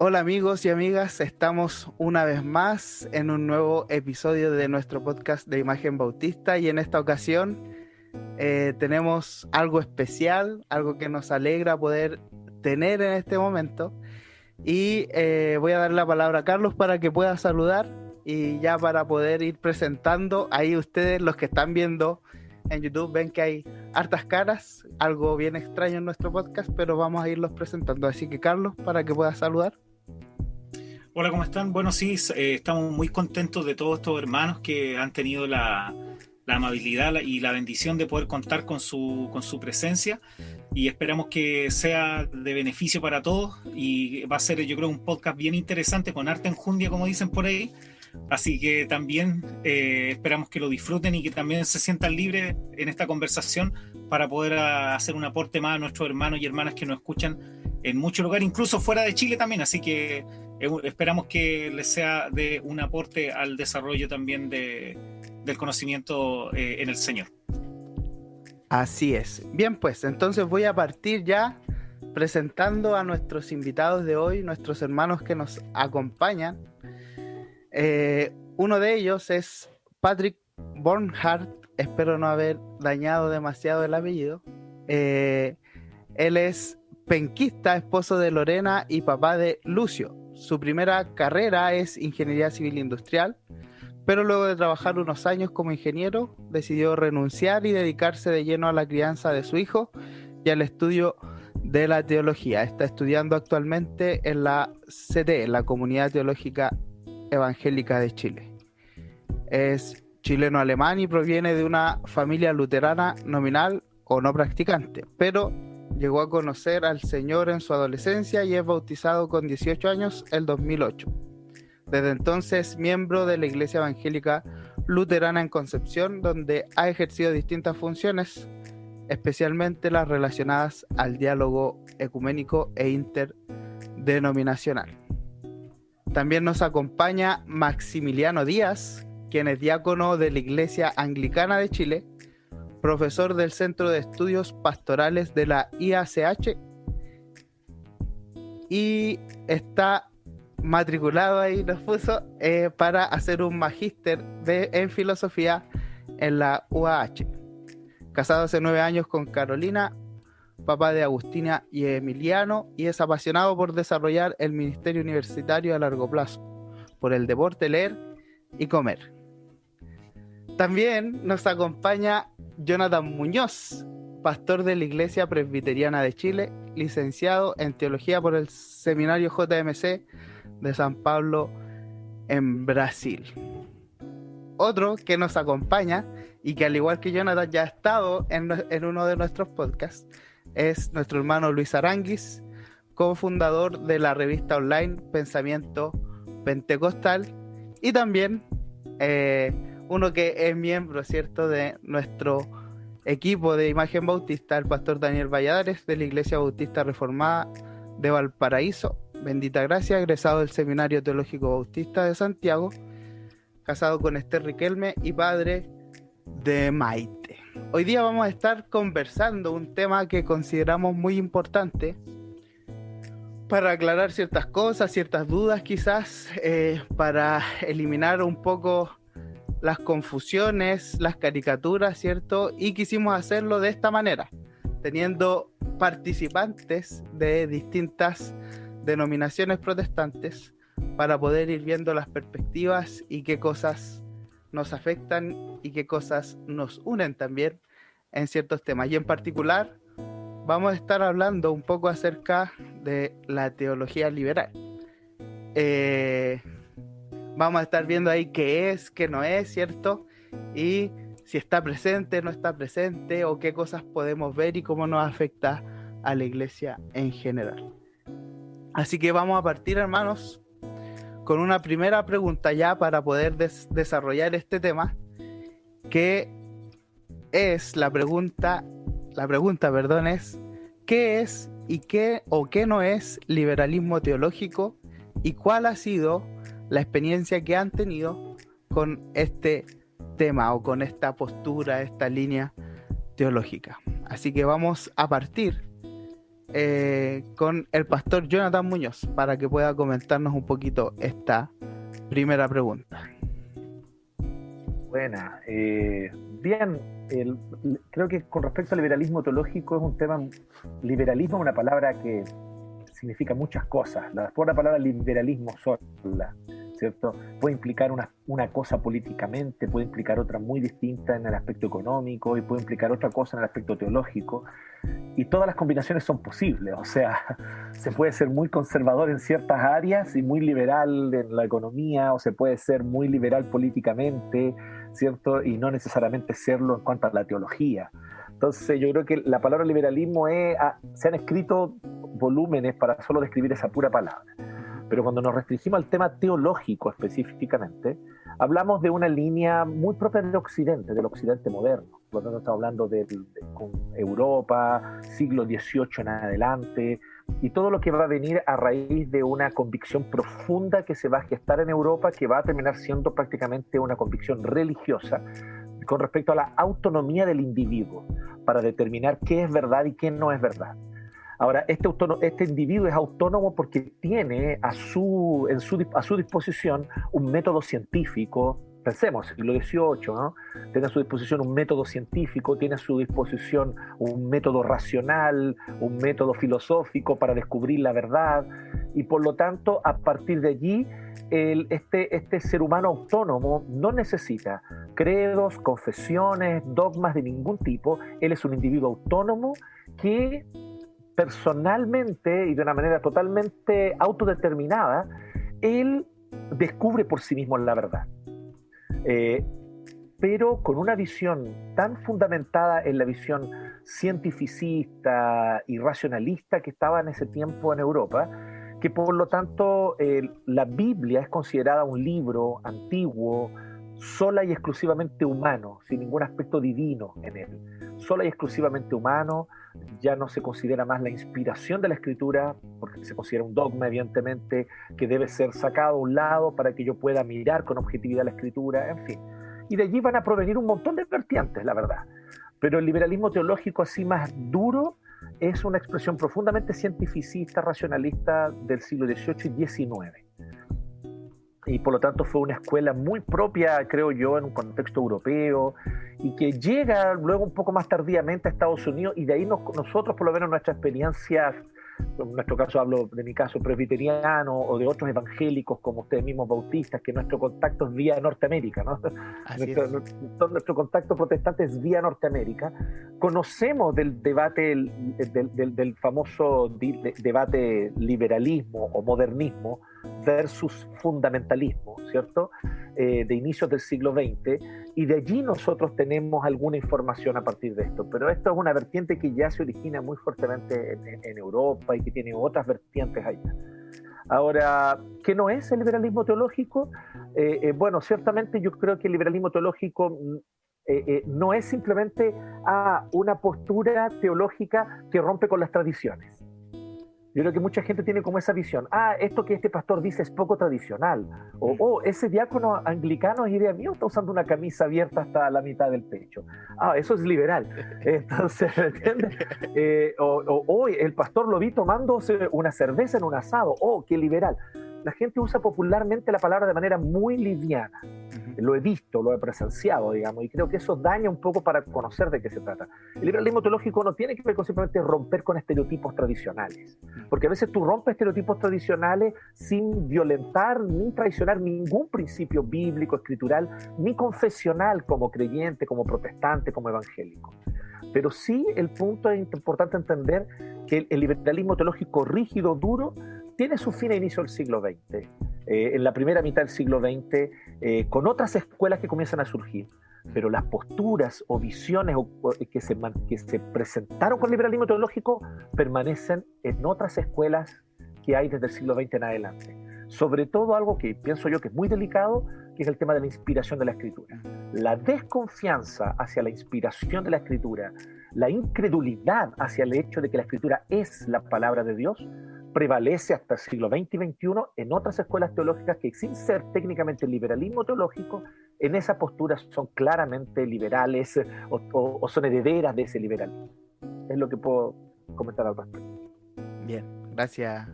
Hola amigos y amigas, estamos una vez más en un nuevo episodio de nuestro podcast de Imagen Bautista y en esta ocasión tenemos algo especial, algo que nos alegra poder tener en este momento y voy a dar la palabra a Carlos para que pueda saludar y ya para poder ir presentando. Ahí ustedes, los que están viendo en YouTube, ven que hay hartas caras, algo bien extraño en nuestro podcast, pero vamos a irlos presentando. Así que Carlos, para que puedas saludar. Hola, ¿cómo están? Bueno, sí, estamos muy contentos de todos estos hermanos que han tenido la amabilidad y la bendición de poder contar con su presencia, y esperamos que sea de beneficio para todos, y va a ser, yo creo, un podcast bien interesante con harta enjundia, como dicen por ahí. Así que también esperamos que lo disfruten y que también se sientan libres en esta conversación para poder hacer un aporte más a nuestros hermanos y hermanas que nos escuchan en muchos lugares, incluso fuera de Chile también. Así que esperamos que les sea de un aporte al desarrollo también del conocimiento en el Señor. Así es. Bien, pues entonces voy a partir ya presentando a nuestros invitados de hoy, nuestros hermanos que nos acompañan. Uno de ellos es Patrick Bornhart, espero no haber dañado demasiado el apellido. Él es penquista, esposo de Lorena y papá de Lucio. Su primera carrera es Ingeniería Civil Industrial, pero luego de trabajar unos años como ingeniero, decidió renunciar y dedicarse de lleno a la crianza de su hijo y al estudio de la teología. Está estudiando actualmente en la CTE, la Comunidad Teológica Evangélica de Chile. Es chileno-alemán y proviene de una familia luterana nominal o no practicante, pero llegó a conocer al Señor en su adolescencia y es bautizado con 18 años el 2008. Desde entonces, miembro de la Iglesia Evangélica Luterana en Concepción, donde ha ejercido distintas funciones, especialmente las relacionadas al diálogo ecuménico e interdenominacional. También nos acompaña Maximiliano Díaz, quien es diácono de la Iglesia Anglicana de Chile, profesor del Centro de Estudios Pastorales de la IACH y está matriculado, ahí nos puso, para hacer un magíster en filosofía en la UAH. Casado hace 9 años con Carolina, papá de Agustina y Emiliano, y es apasionado por desarrollar el ministerio universitario a largo plazo, por el deporte, leer y comer. También nos acompaña Jonathan Muñoz, pastor de la Iglesia Presbiteriana de Chile, licenciado en Teología por el Seminario JMC de San Pablo en Brasil. Otro que nos acompaña y que al igual que Jonathan ya ha estado en uno de nuestros podcasts es nuestro hermano Luis Aranguis, cofundador de la revista online Pensamiento Pentecostal, y también uno que es miembro, ¿cierto?, de nuestro equipo de Imagen Bautista, el pastor Daniel Valladares, de la Iglesia Bautista Reformada de Valparaíso, bendita gracia, egresado del Seminario Teológico Bautista de Santiago, casado con Esther Riquelme y padre de Maite. Hoy día vamos a estar conversando un tema que consideramos muy importante para aclarar ciertas cosas, ciertas dudas quizás, para eliminar un poco las confusiones, las caricaturas, ¿cierto? Y quisimos hacerlo de esta manera, teniendo participantes de distintas denominaciones protestantes para poder ir viendo las perspectivas y qué cosas nos afectan y qué cosas nos unen también en ciertos temas. Y en particular vamos a estar hablando un poco acerca de la teología liberal. Vamos a estar viendo ahí qué es, qué no es, ¿cierto? Y si está presente, no está presente, o qué cosas podemos ver y cómo nos afecta a la iglesia en general. Así que vamos a partir, hermanos, con una primera pregunta ya para poder desarrollar este tema, que es la pregunta, es ¿qué es y qué o qué no es liberalismo teológico y cuál ha sido la experiencia que han tenido con este tema o con esta postura, esta línea teológica? Así que vamos a partir con el pastor Jonathan Muñoz para que pueda comentarnos un poquito esta primera pregunta. Buena. Bien, creo que con respecto al liberalismo teológico es un tema. Liberalismo es una palabra que significa muchas cosas. La palabra liberalismo sola, ¿cierto? Puede implicar una cosa políticamente, puede implicar otra muy distinta en el aspecto económico y puede implicar otra cosa en el aspecto teológico. Y todas las combinaciones son posibles, o sea, se puede ser muy conservador en ciertas áreas y muy liberal en la economía, o se puede ser muy liberal políticamente, ¿cierto? Y no necesariamente serlo en cuanto a la teología. Entonces yo creo que la palabra liberalismo se han escrito volúmenes para solo describir esa pura palabra. Pero cuando nos restringimos al tema teológico específicamente, hablamos de una línea muy propia del occidente moderno. Por lo tanto, estamos hablando con Europa, siglo XVIII en adelante, y todo lo que va a venir a raíz de una convicción profunda que se va a gestar en Europa, que va a terminar siendo prácticamente una convicción religiosa con respecto a la autonomía del individuo, para determinar qué es verdad y qué no es verdad. Ahora, este individuo es autónomo porque tiene a su disposición un método científico. Pensemos, siglo XVIII, ¿no? Tiene a su disposición un método científico, tiene a su disposición un método racional, un método filosófico para descubrir la verdad, y por lo tanto, a partir de allí, este ser humano autónomo no necesita credos, confesiones, dogmas de ningún tipo. Él es un individuo autónomo que personalmente y de una manera totalmente autodeterminada, él descubre por sí mismo la verdad. Pero con una visión tan fundamentada en la visión cientificista y racionalista que estaba en ese tiempo en Europa, que por lo tanto la Biblia es considerada un libro antiguo, sola y exclusivamente humano, sin ningún aspecto divino en él. Sola y exclusivamente humano, ya no se considera más la inspiración de la Escritura, porque se considera un dogma, evidentemente, que debe ser sacado a un lado para que yo pueda mirar con objetividad la Escritura, en fin. Y de allí van a provenir un montón de vertientes, la verdad. Pero el liberalismo teológico así más duro es una expresión profundamente cientificista, racionalista del siglo XVIII y XIX. Y por lo tanto fue una escuela muy propia, creo yo, en un contexto europeo, y que llega luego un poco más tardíamente a Estados Unidos, y de ahí nosotros, por lo menos nuestra experiencia, en nuestro caso hablo de mi caso presbiteriano, o de otros evangélicos como ustedes mismos bautistas, que nuestro contacto es vía Norteamérica, ¿no? Nuestro contacto protestante es vía Norteamérica. Conocemos del debate, del famoso debate liberalismo o modernismo versus fundamentalismo, ¿cierto? De inicios del siglo XX, y de allí nosotros tenemos alguna información a partir de esto, pero esto es una vertiente que ya se origina muy fuertemente en Europa y que tiene otras vertientes allá. Ahora, ¿qué no es el liberalismo teológico? Bueno, ciertamente yo creo que el liberalismo teológico no es simplemente una postura teológica que rompe con las tradiciones. Yo creo que mucha gente tiene como esa visión. Esto que este pastor dice es poco tradicional. O ese diácono anglicano es idea mía, está usando una camisa abierta hasta la mitad del pecho. Eso es liberal. Entonces, ¿entiendes? O el pastor lo vi tomándose una cerveza en un asado. ¡Qué liberal! La gente usa popularmente la palabra de manera muy liviana. Lo he visto, lo he presenciado, digamos, y creo que eso daña un poco para conocer de qué se trata. El liberalismo teológico no tiene que ver con simplemente romper con estereotipos tradicionales, porque a veces tú rompes estereotipos tradicionales sin violentar ni traicionar ningún principio bíblico, escritural, ni confesional como creyente, como protestante, como evangélico. Pero sí el punto es importante entender que el liberalismo teológico rígido, duro, tiene su fin a inicio del siglo XX. En la primera mitad del siglo XX, con otras escuelas que comienzan a surgir, pero las posturas o visiones que se presentaron con el liberalismo teológico permanecen en otras escuelas que hay desde el siglo XX en adelante. Sobre todo algo que pienso yo que es muy delicado, que es el tema de la inspiración de la Escritura. La desconfianza hacia la inspiración de la Escritura, la incredulidad hacia el hecho de que la Escritura es la palabra de Dios, prevalece hasta el siglo XX y XXI en otras escuelas teológicas que, sin ser técnicamente liberalismo teológico, en esa postura son claramente liberales o son herederas de ese liberalismo. Es lo que puedo comentar al respecto. Bien, gracias,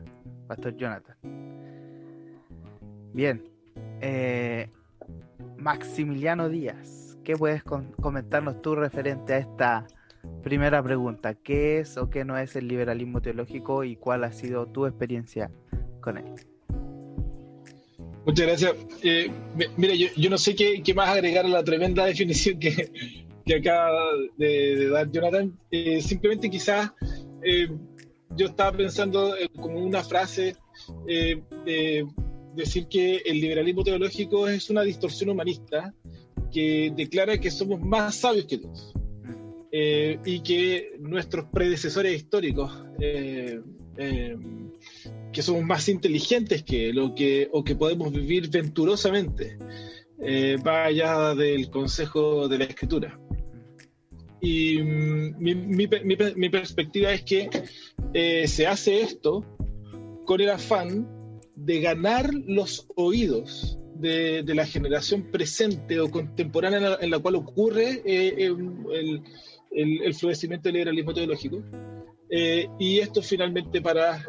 Pastor Jonathan. Bien, Maximiliano Díaz, ¿qué puedes comentarnos tú referente a esta primera pregunta? ¿Qué es o qué no es el liberalismo teológico y cuál ha sido tu experiencia con él? Muchas gracias. Mira, yo no sé qué más agregar a la tremenda definición que acaba de dar Jonathan. Simplemente quizás yo estaba pensando como una frase, decir que el liberalismo teológico es una distorsión humanista que declara que somos más sabios que Dios y que nuestros predecesores históricos que somos más inteligentes que él o que podemos vivir venturosamente va allá del consejo de la Escritura. Y mi perspectiva es que se hace esto con el afán de ganar los oídos de la generación presente o contemporánea en la cual ocurre el florecimiento del liberalismo teológico, y esto finalmente para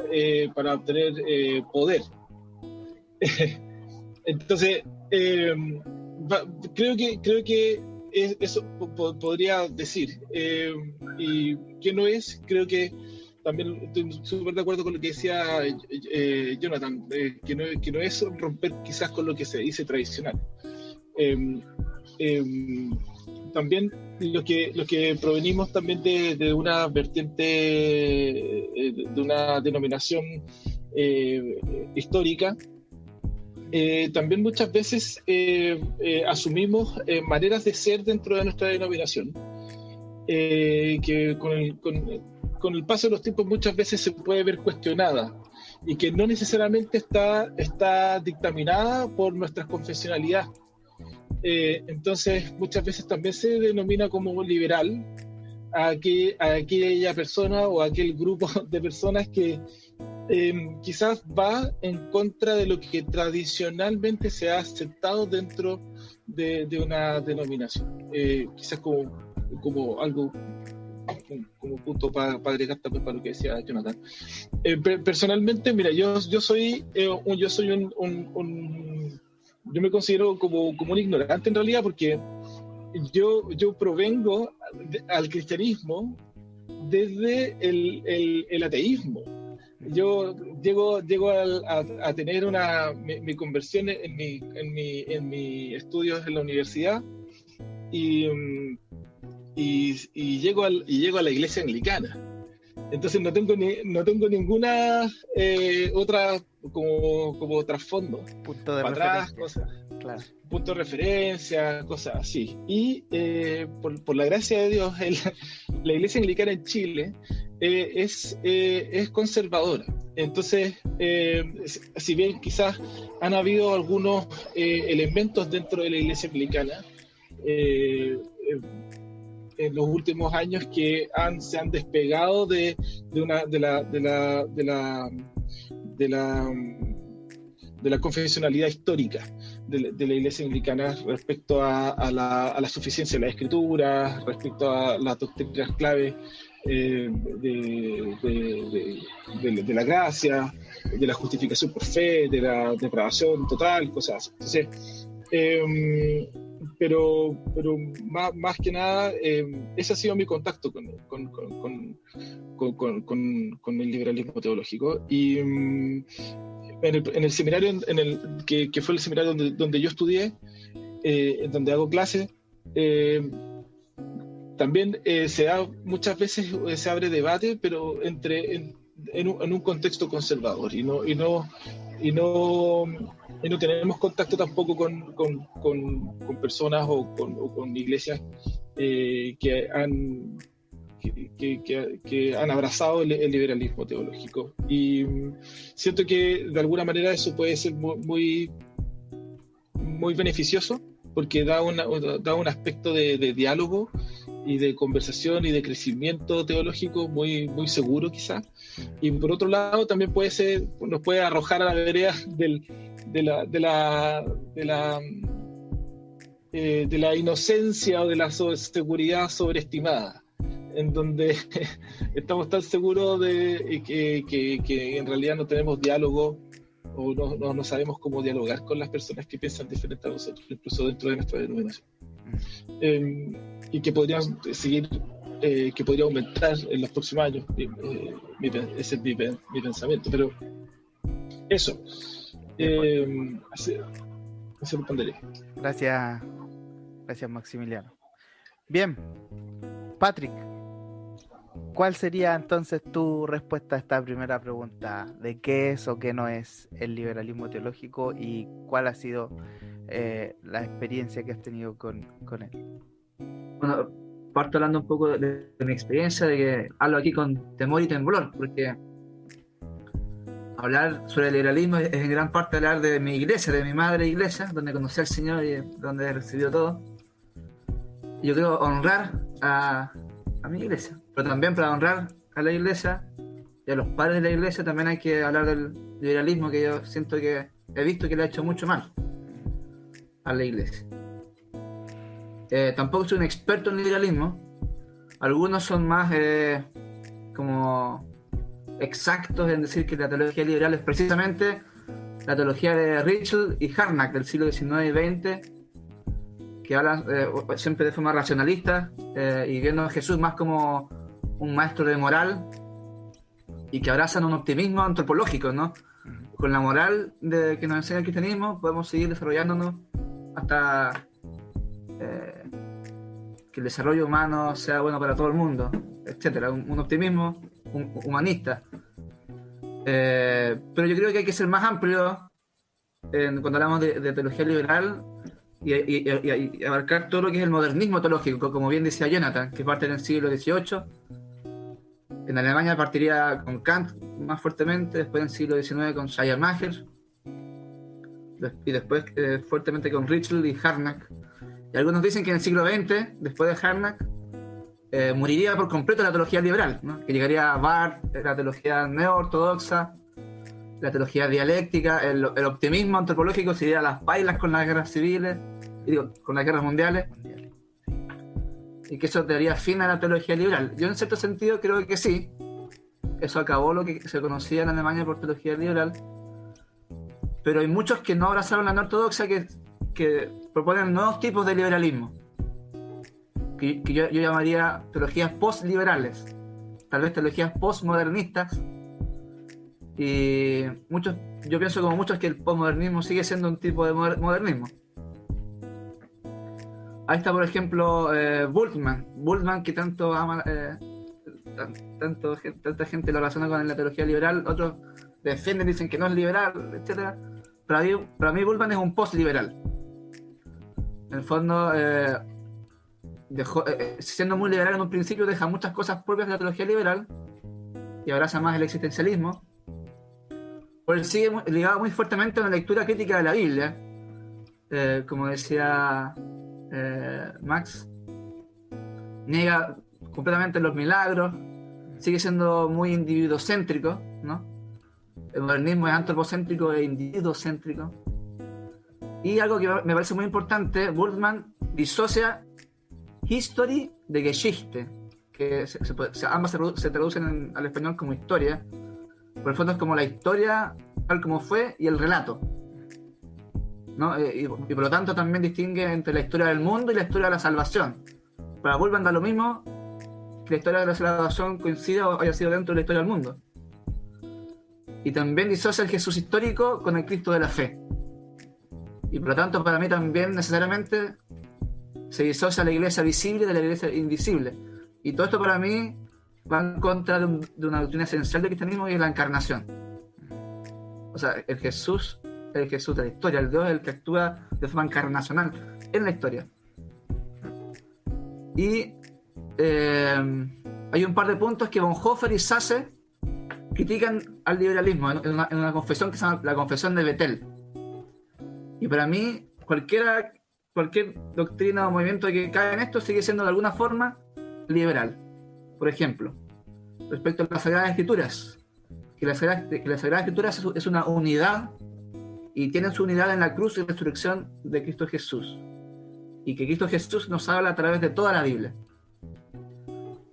obtener poder. Entonces, creo que eso podría decir. Y que no es, creo que también estoy súper de acuerdo con lo que decía Jonathan, que no es romper quizás con lo que se dice tradicional. También los que provenimos también de una vertiente, de una denominación histórica, también muchas veces asumimos maneras de ser dentro de nuestra denominación, que con el paso de los tiempos muchas veces se puede ver cuestionada y que no necesariamente está dictaminada por nuestra confesionalidad. Entonces muchas veces también se denomina como liberal a aquella persona o a aquel grupo de personas que quizás va en contra de lo que tradicionalmente se ha aceptado dentro de una denominación, quizás como algo, como punto para agregar también para lo que decía Jonathan. Personalmente, mira, yo me considero como un ignorante en realidad, porque yo provengo al cristianismo desde el ateísmo. Yo llego a tener mi conversión en mi estudios en la universidad y llego a la iglesia anglicana. Entonces no tengo ninguna otra como trasfondo. Punto de para atrás, cosas. Claro. Punto de referencia, cosas así. Y por la gracia de Dios, la iglesia anglicana en Chile es conservadora. Entonces, si bien quizás han habido algunos elementos dentro de la iglesia anglicana en los últimos años que se han despegado de la confesionalidad histórica de la iglesia anglicana respecto a la suficiencia de la escritura, respecto a las doctrinas clave de la gracia, de la justificación por fe, de la depravación total, cosas así. Entonces, pero más que nada, ese ha sido mi contacto con el liberalismo teológico. Y en el seminario que fue el seminario donde yo estudié, donde hago clases, también muchas veces se abre debate, pero en un contexto conservador, y no tenemos contacto tampoco con personas o con iglesias que han abrazado el liberalismo teológico. Y siento que de alguna manera eso puede ser muy, muy beneficioso, porque da un aspecto de diálogo y de conversación y de crecimiento teológico muy, muy seguro quizás. Y por otro lado también nos puede arrojar a la vereda de la inocencia o de la seguridad sobreestimada. en donde estamos tan seguros de que en realidad no tenemos diálogo o no sabemos cómo dialogar con las personas que piensan diferente a nosotros, incluso dentro de nuestra denominación. Y que podrían seguir, que podría aumentar en los próximos años. Ese es mi pensamiento. Pero eso, así responderé. Gracias, Maximiliano. Bien, Patrick, ¿cuál sería entonces tu respuesta a esta primera pregunta de qué es o qué no es el liberalismo teológico y cuál ha sido la experiencia que has tenido con él? Bueno, parto hablando un poco de mi experiencia, de que hablo aquí con temor y temblor, porque hablar sobre el liberalismo es en gran parte hablar de mi iglesia, de mi madre iglesia, donde conocí al Señor y donde he recibido todo. Yo quiero honrar a mi iglesia, pero también para honrar a la iglesia y a los padres de la iglesia también hay que hablar del liberalismo, que yo siento que he visto que le ha hecho mucho mal a la iglesia. Tampoco soy un experto en liberalismo. Algunos son más como exactos en decir que la teología liberal es precisamente la teología de Ritschl y Harnack del siglo XIX y XX, que hablan siempre de forma racionalista y viendo a Jesús más como un maestro de moral y que abrazan un optimismo antropológico, ¿no? Con la moral que nos enseña el cristianismo podemos seguir desarrollándonos hasta que el desarrollo humano sea bueno para todo el mundo, etcétera. Un optimismo humanista. Pero yo creo que hay que ser más amplio cuando hablamos de teología liberal y abarcar todo lo que es el modernismo teológico, como bien decía Jonathan, que parte en el siglo XVIII. En Alemania partiría con Kant más fuertemente, después en el siglo XIX con Schleiermacher, y después fuertemente con Ritschl y Harnack. Y algunos dicen que en el siglo XX, después de Harnack, moriría por completo la teología liberal, ¿no? Que llegaría a Barth, la teología neo-ortodoxa, la teología dialéctica, el optimismo antropológico se iría a las pailas con las guerras civiles, con las guerras mundiales, y que eso daría fin a la teología liberal. Yo en cierto sentido creo que sí, eso acabó lo que se conocía en Alemania por teología liberal, pero hay muchos que no abrazaron la ortodoxa que proponen nuevos tipos de liberalismo, que yo llamaría teologías post-liberales, tal vez teologías post-modernistas, y yo pienso como muchos que el postmodernismo sigue siendo un tipo de modernismo. Ahí está, por ejemplo, Bultmann, que tanto ama, tanta gente lo relaciona con la teología liberal, otros defienden, dicen que no es liberal, etc. Para mí Bultmann es un post-liberal. En el fondo, siendo muy liberal en un principio, deja muchas cosas propias de la teología liberal y abraza más el existencialismo. Pero él sigue ligado muy fuertemente a una lectura crítica de la Biblia, como decía Max, niega completamente los milagros, sigue siendo muy individuocéntrico, ¿no? El modernismo es antropocéntrico e individuocéntrico. Y algo que me parece muy importante, Bultmann disocia History de Geschichte, que ambas se traducen al español como historia. Por el fondo es como la historia tal como fue y el relato, ¿no? Y por lo tanto también distingue entre la historia del mundo y la historia de la salvación. Para Bultmann da lo mismo que la historia de la salvación coincida o haya sido dentro de la historia del mundo. Y también disocia el Jesús histórico con el Cristo de la fe. Y por lo tanto para mí también necesariamente se disocia la iglesia visible de la iglesia invisible. Y todo esto para mí va en contra de una doctrina esencial del cristianismo, y es la encarnación. O sea, el Jesús de la historia, el Dios es el que actúa de forma encarnacional en la historia. Y hay un par de puntos que Bonhoeffer y Sasse critican al liberalismo en una confesión que se llama la Confesión de Betel. Y para mí, cualquier doctrina o movimiento que cae en esto sigue siendo de alguna forma liberal. Por ejemplo, respecto a las Sagradas Escrituras, que las Sagradas Escrituras es una unidad y tienen su unidad en la cruz y resurrección de Cristo Jesús, y que Cristo Jesús nos habla a través de toda la Biblia.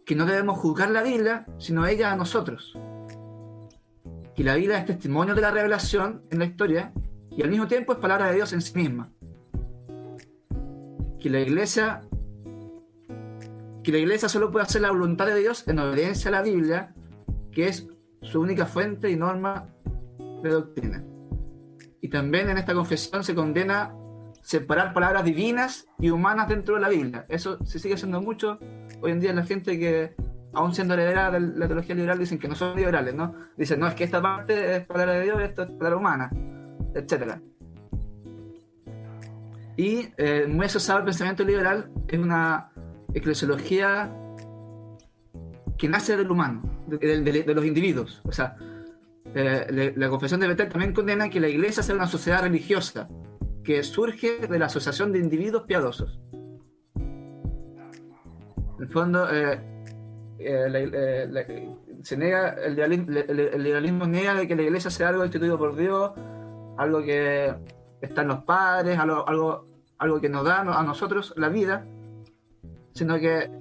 que no debemos juzgar la Biblia, sino ella a nosotros. Que la Biblia es testimonio de la revelación en la historia y al mismo tiempo es palabra de Dios en sí misma. Que la iglesia solo puede hacer la voluntad de Dios en obediencia a la Biblia, que es su única fuente y norma de doctrina. Y también en esta confesión se condena separar palabras divinas y humanas dentro de la Biblia. Eso se sigue haciendo mucho hoy en día. La gente que, aún siendo heredera de la teología liberal, dicen que no son liberales, ¿no? Dicen, no, es que esta parte es palabra de Dios, esto es palabra humana, etc. Y muy asociado al pensamiento liberal es una eclesiología que nace del humano, de los individuos. O sea, la confesión de Bettel también condena que la iglesia sea una sociedad religiosa que surge de la asociación de individuos piadosos. En el fondo, se niega, el liberalismo niega de que la iglesia sea algo instituido por Dios, algo que está en los padres, algo que nos da a nosotros la vida, sino que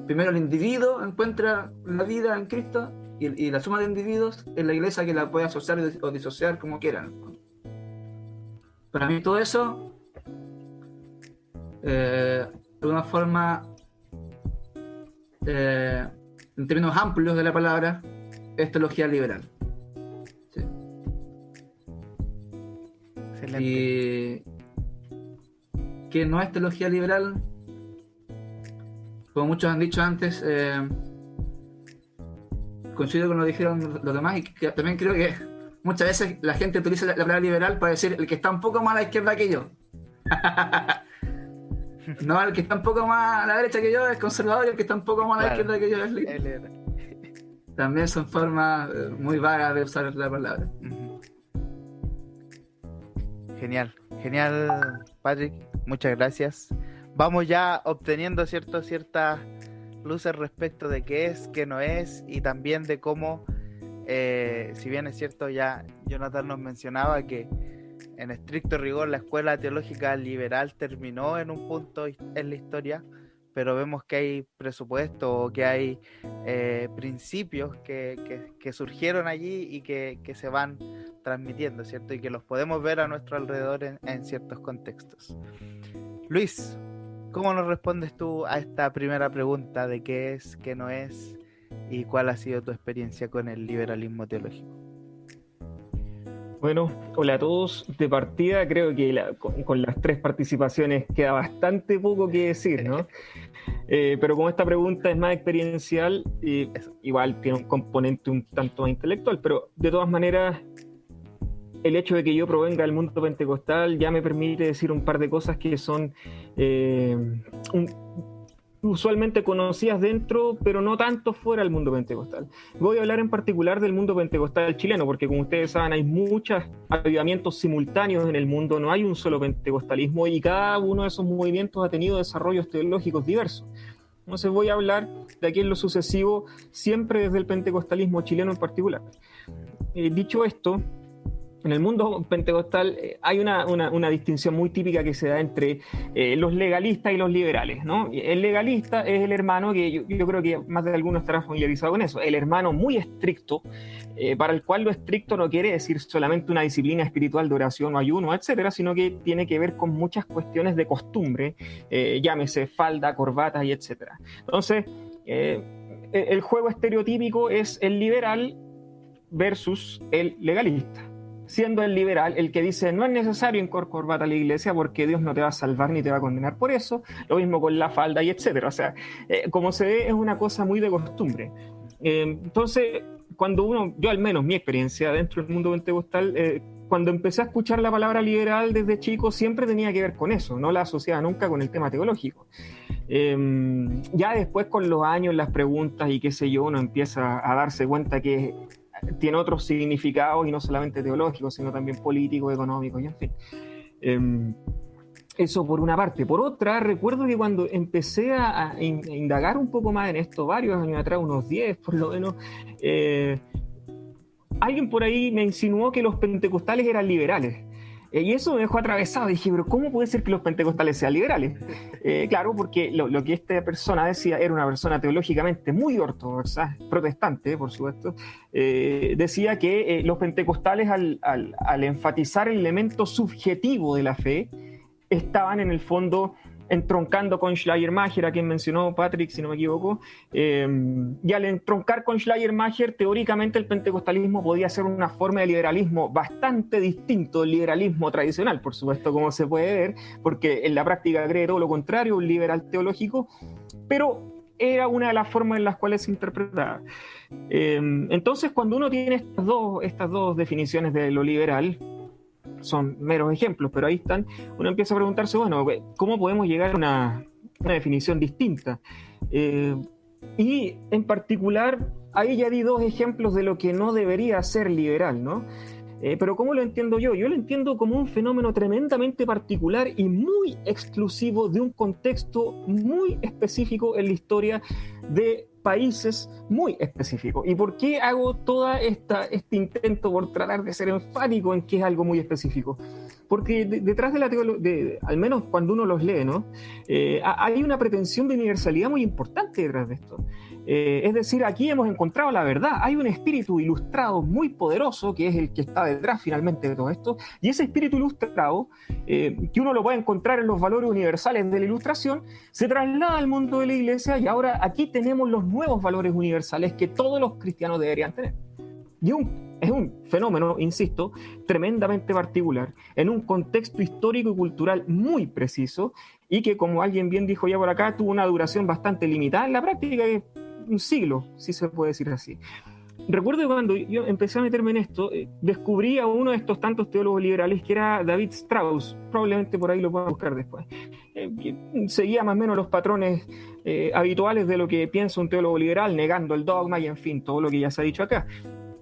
primero el individuo encuentra la vida en Cristo y la suma de individuos es la iglesia que la puede asociar o disociar como quieran. Para mí todo eso, de una forma, en términos amplios de la palabra, es teología liberal. Sí. Excelente. Y que no es teología liberal, como muchos han dicho antes, coincido con lo que dijeron los demás, y que también creo que muchas veces la gente utiliza la palabra liberal para decir el que está un poco más a la izquierda que yo. No, el que está un poco más a la derecha que yo es conservador, y el que está un poco más a la izquierda que yo es liberal. También son formas muy vagas de usar la palabra. Genial, Patrick, muchas gracias. Vamos ya obteniendo ciertas luces respecto de qué es, qué no es, y también de cómo, si bien es cierto, ya Jonathan nos mencionaba que en estricto rigor la escuela teológica liberal terminó en un punto en la historia, pero vemos que hay presupuesto, que hay principios que surgieron allí y que se van transmitiendo, ¿cierto? Y que los podemos ver a nuestro alrededor en ciertos contextos. Luis, ¿cómo nos respondes tú a esta primera pregunta de qué es, qué no es y cuál ha sido tu experiencia con el liberalismo teológico? Bueno, hola a todos. De partida creo que con las 3 participaciones queda bastante poco que decir, ¿no? Pero como esta pregunta es más experiencial, igual tiene un componente un tanto más intelectual, pero de todas maneras el hecho de que yo provenga del mundo pentecostal ya me permite decir un par de cosas que son usualmente conocidas dentro, pero no tanto fuera del mundo pentecostal. Voy a hablar en particular del mundo pentecostal chileno, porque como ustedes saben, hay muchos avivamientos simultáneos en el mundo, no hay un solo pentecostalismo, y cada uno de esos movimientos ha tenido desarrollos teológicos diversos. Entonces voy a hablar de aquí en lo sucesivo, siempre desde el pentecostalismo chileno en particular. Dicho esto, en el mundo pentecostal hay una distinción muy típica que se da entre los legalistas y los liberales, ¿no? El legalista es el hermano que yo creo que más de alguno estará familiarizado con eso, el hermano muy estricto, para el cual lo estricto no quiere decir solamente una disciplina espiritual de oración o ayuno, etcétera, sino que tiene que ver con muchas cuestiones de costumbre, llámese falda, corbata y etcétera. Entonces, el juego estereotípico es el liberal versus el legalista, siendo el liberal el que dice no es necesario incorporar corbata a la iglesia porque Dios no te va a salvar ni te va a condenar por eso, lo mismo con la falda y etcétera. O sea, como se ve, es una cosa muy de costumbre. Entonces, cuando yo al menos mi experiencia dentro del mundo pentecostal, cuando empecé a escuchar la palabra liberal desde chico, siempre tenía que ver con eso, no la asociaba nunca con el tema teológico. Ya después con los años, las preguntas y qué sé yo, uno empieza a darse cuenta que tiene otros significados y no solamente teológicos, sino también políticos, económicos y en fin. Eso por una parte. Por otra, recuerdo que cuando empecé a indagar un poco más en esto, varios años atrás, unos 10 por lo menos, alguien por ahí me insinuó que los pentecostales eran liberales. Y eso me dejó atravesado. Dije, pero ¿cómo puede ser que los pentecostales sean liberales? Claro, porque lo que esta persona decía era una persona teológicamente muy ortodoxa, protestante, por supuesto. Decía que los pentecostales, al enfatizar el elemento subjetivo de la fe, estaban en el fondo entroncando con Schleiermacher, a quien mencionó Patrick, si no me equivoco, y al entroncar con Schleiermacher, teóricamente el pentecostalismo podía ser una forma de liberalismo bastante distinto del liberalismo tradicional, por supuesto, como se puede ver, porque en la práctica cree todo lo contrario, un liberal teológico, pero era una de las formas en las cuales se interpretaba. Entonces, cuando uno tiene estas dos definiciones de lo liberal, son meros ejemplos, pero ahí están, uno empieza a preguntarse, bueno, ¿cómo podemos llegar a una definición distinta? Y en particular, ahí ya di dos ejemplos de lo que no debería ser liberal, ¿no? Pero ¿cómo lo entiendo yo? Yo lo entiendo como un fenómeno tremendamente particular y muy exclusivo de un contexto muy específico en la historia de países muy específicos. ¿Y por qué hago todo este intento por tratar de ser enfático en que es algo muy específico? Porque detrás de la teología, al menos cuando uno los lee, ¿no? Hay una pretensión de universalidad muy importante detrás de esto. Es decir, aquí hemos encontrado la verdad. Hay un espíritu ilustrado muy poderoso que es el que está detrás finalmente de todo esto, y ese espíritu ilustrado, que uno lo puede encontrar en los valores universales de la ilustración, se traslada al mundo de la iglesia, y ahora aquí tenemos los nuevos valores universales que todos los cristianos deberían tener. Y es un fenómeno, insisto, tremendamente particular, en un contexto histórico y cultural muy preciso, y que, como alguien bien dijo ya por acá, tuvo una duración bastante limitada en la práctica, de un siglo, si se puede decir así. Recuerdo que cuando yo empecé a meterme en esto, descubrí a uno de estos tantos teólogos liberales que era David Strauss, probablemente por ahí lo puedan buscar después. Seguía más o menos los patrones habituales de lo que piensa un teólogo liberal, negando el dogma y en fin, todo lo que ya se ha dicho acá.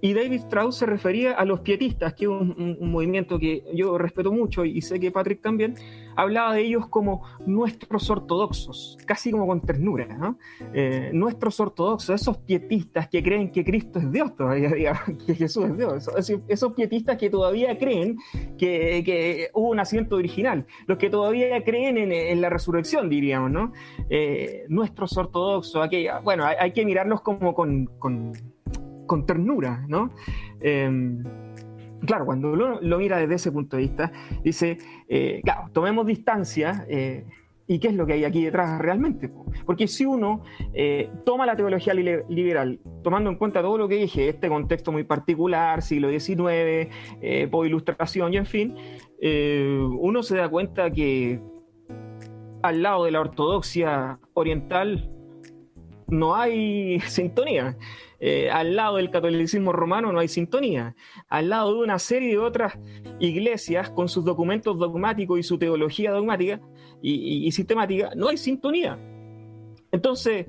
Y David Strauss se refería a los pietistas, que es un movimiento que yo respeto mucho y sé que Patrick también, hablaba de ellos como nuestros ortodoxos, casi como con ternura, ¿no? Nuestros ortodoxos, esos pietistas que creen que Cristo es Dios todavía, digamos, que Jesús es Dios, esos pietistas que todavía creen que hubo un nacimiento original, los que todavía creen en la resurrección, diríamos, ¿no? Nuestros ortodoxos, bueno, hay que mirarlos como con ternura, ¿no? Claro, cuando uno lo mira desde ese punto de vista, dice, claro, tomemos distancia, ¿y qué es lo que hay aquí detrás realmente? Porque si uno toma la teología liberal, tomando en cuenta todo lo que dije, este contexto muy particular, siglo XIX, por ilustración y en fin, uno se da cuenta que al lado de la ortodoxia oriental no hay sintonía. Al lado del catolicismo romano no hay sintonía. Al lado de una serie de otras iglesias con sus documentos dogmáticos y su teología dogmática y sistemática, no hay sintonía. Entonces,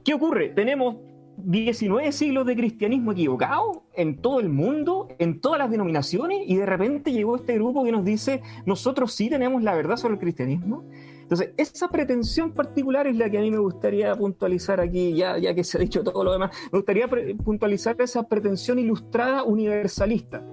¿qué ocurre? Tenemos 19 siglos de cristianismo equivocado en todo el mundo, en todas las denominaciones, y de repente llegó este grupo que nos dice, nosotros sí tenemos la verdad sobre el cristianismo. Entonces, esa pretensión particular es la que a mí me gustaría puntualizar aquí, ya que se ha dicho todo lo demás, me gustaría puntualizar esa pretensión ilustrada universalista.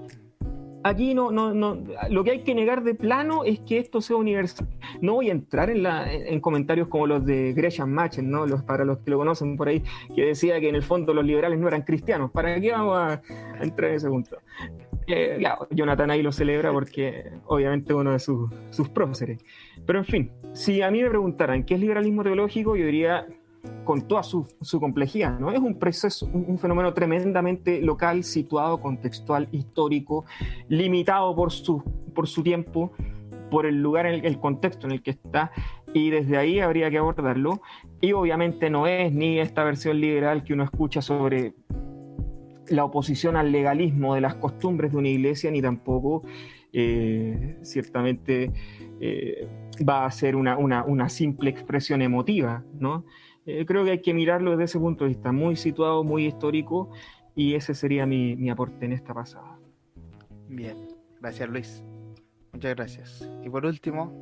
Aquí no, lo que hay que negar de plano es que esto sea universal. No voy a entrar en comentarios como los de Gresham Machen, ¿no? Para los que lo conocen por ahí, que decía que en el fondo los liberales no eran cristianos. ¿Para qué vamos a entrar en ese punto? Claro, Jonathan ahí lo celebra porque obviamente uno de sus próceres. Pero en fin, si a mí me preguntaran qué es liberalismo teológico, yo diría, con toda su complejidad, ¿no? Es un proceso, un fenómeno tremendamente local, situado, contextual, histórico, limitado por su tiempo, por el lugar, el contexto en el que está, y desde ahí habría que abordarlo. Y obviamente no es ni esta versión liberal que uno escucha sobre la oposición al legalismo de las costumbres de una iglesia, ni tampoco ciertamente va a ser una simple expresión emotiva, ¿no? Creo que hay que mirarlo desde ese punto de vista, muy situado, muy histórico, y ese sería mi aporte en esta pasada. Bien, gracias Luis, muchas gracias. Y por último,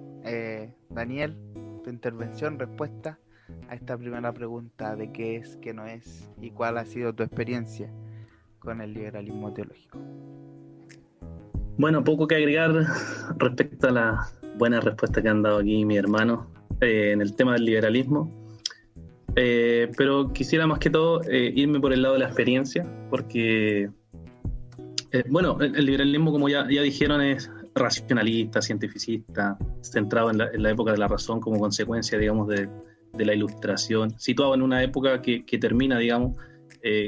Daniel, tu intervención, respuesta a esta primera pregunta de qué es, qué no es y cuál ha sido tu experiencia con el liberalismo teológico. Bueno, poco que agregar respecto a la buena respuesta que han dado aquí mis hermanos en el tema del liberalismo. Pero quisiera más que todo irme por el lado de la experiencia, porque bueno, el liberalismo, como ya dijeron, es racionalista, cientificista, centrado en la época de la razón como consecuencia, digamos, de la ilustración, situado en una época que termina, digamos,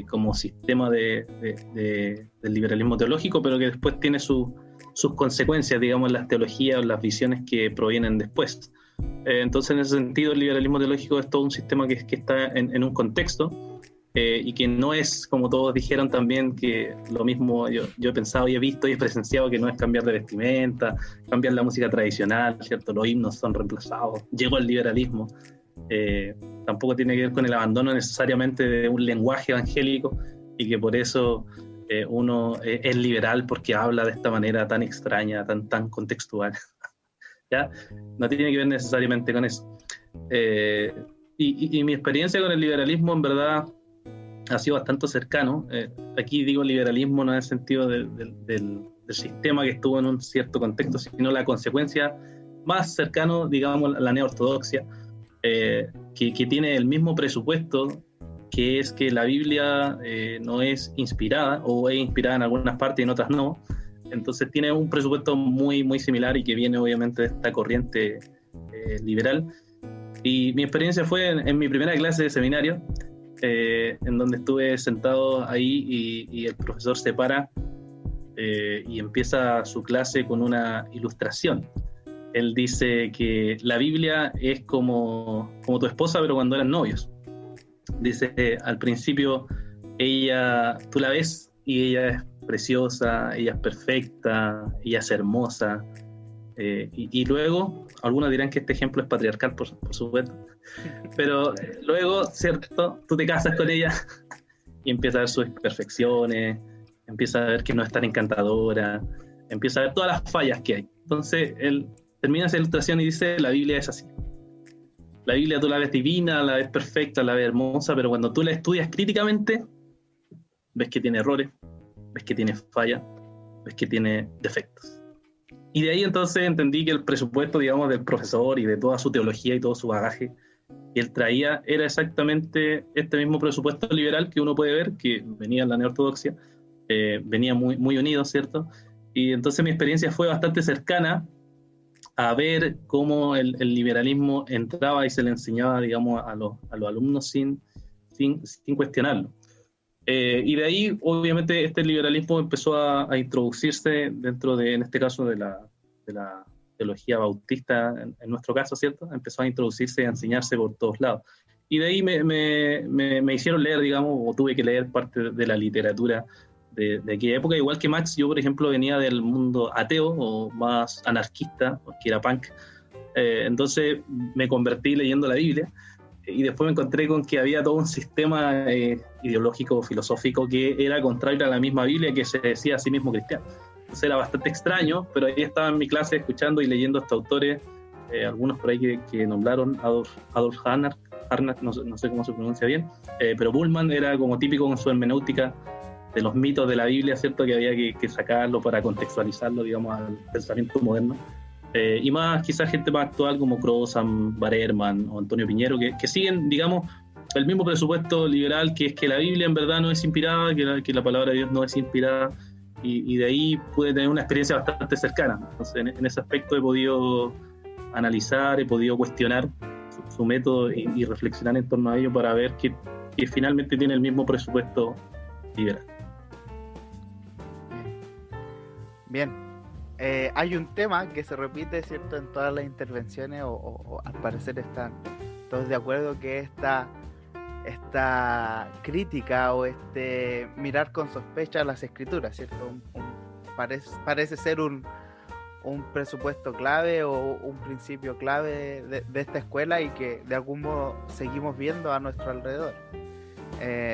como sistema del liberalismo teológico, pero que después tiene sus consecuencias, digamos, en las teologías o las visiones que provienen después. Entonces, en ese sentido, el liberalismo teológico es todo un sistema que está en un contexto y que no es, como todos dijeron también, que lo mismo yo he pensado y he visto y he presenciado, que no es cambiar de vestimenta, cambiar la música tradicional, ¿cierto? Los himnos son reemplazados, llegó el liberalismo. Tampoco tiene que ver con el abandono necesariamente de un lenguaje evangélico y que por eso uno es liberal porque habla de esta manera tan extraña, tan contextual. ¿Ya? No tiene que ver necesariamente con eso. Y mi experiencia con el liberalismo en verdad ha sido bastante cercano. Aquí digo liberalismo no en el sentido del sistema que estuvo en un cierto contexto, sino la consecuencia más cercano, digamos, a la neortodoxia, que tiene el mismo presupuesto, que es que la Biblia no es inspirada, o es inspirada en algunas partes y en otras no. Entonces tiene un presupuesto muy, muy similar y que viene obviamente de esta corriente liberal. Y mi experiencia fue en mi primera clase de seminario, en donde estuve sentado ahí y el profesor se para y empieza su clase con una ilustración. Él dice que la Biblia es como tu esposa, pero cuando eran novios. Dice, al principio ella, tú la ves y ella es preciosa, ella es perfecta, ella es hermosa, y luego, algunos dirán que este ejemplo es patriarcal, por supuesto, pero luego, ¿cierto? Tú te casas con ella y empiezas a ver sus imperfecciones, empiezas a ver que no es tan encantadora, empiezas a ver todas las fallas que hay. Entonces él termina esa ilustración y dice, la Biblia es así. La Biblia tú la ves divina, la ves perfecta, la ves hermosa, pero cuando tú la estudias críticamente, ves que tiene errores, ves que tiene fallas, ves que tiene defectos. Y de ahí entonces entendí que el presupuesto, digamos, del profesor y de toda su teología y todo su bagaje que él traía era exactamente este mismo presupuesto liberal que uno puede ver, que venía en la neortodoxia, venía muy, muy unido, ¿cierto? Y entonces mi experiencia fue bastante cercana a ver cómo el liberalismo entraba y se le enseñaba, digamos, a los alumnos sin cuestionarlo. Y de ahí, obviamente, este liberalismo empezó a introducirse dentro de, en este caso, de la teología bautista, en nuestro caso, ¿cierto? Empezó a introducirse y a enseñarse por todos lados. Y de ahí me hicieron leer, digamos, o tuve que leer parte de la literatura de aquella época. Igual que Max, yo, por ejemplo, venía del mundo ateo o más anarquista, que era punk. Entonces me convertí leyendo la Biblia. Y después me encontré con que había todo un sistema ideológico, filosófico, que era contrario a la misma Biblia, que se decía a sí mismo cristiano. Entonces era bastante extraño, pero ahí estaba en mi clase escuchando y leyendo a estos autores, algunos por ahí que nombraron, Adolf Harnack, no sé cómo se pronuncia bien, pero Bullman era como típico con su hermenéutica de los mitos de la Biblia, ¿cierto? Que había que sacarlo para contextualizarlo, digamos, al pensamiento moderno. Y más quizás gente más actual como Crozan, Barerman o Antonio Piñero, que siguen, digamos, el mismo presupuesto liberal, que es que la Biblia en verdad no es inspirada, que la palabra de Dios no es inspirada, y de ahí pude tener una experiencia bastante cercana. Entonces en ese aspecto he podido analizar, he podido cuestionar su método y reflexionar en torno a ello para ver que finalmente tiene el mismo presupuesto liberal. Bien. Hay un tema que se repite, ¿cierto?, en todas las intervenciones, o al parecer están todos de acuerdo, que esta crítica o este mirar con sospecha a las escrituras, ¿cierto? Parece ser un presupuesto clave o un principio clave de esta escuela, y que de algún modo seguimos viendo a nuestro alrededor.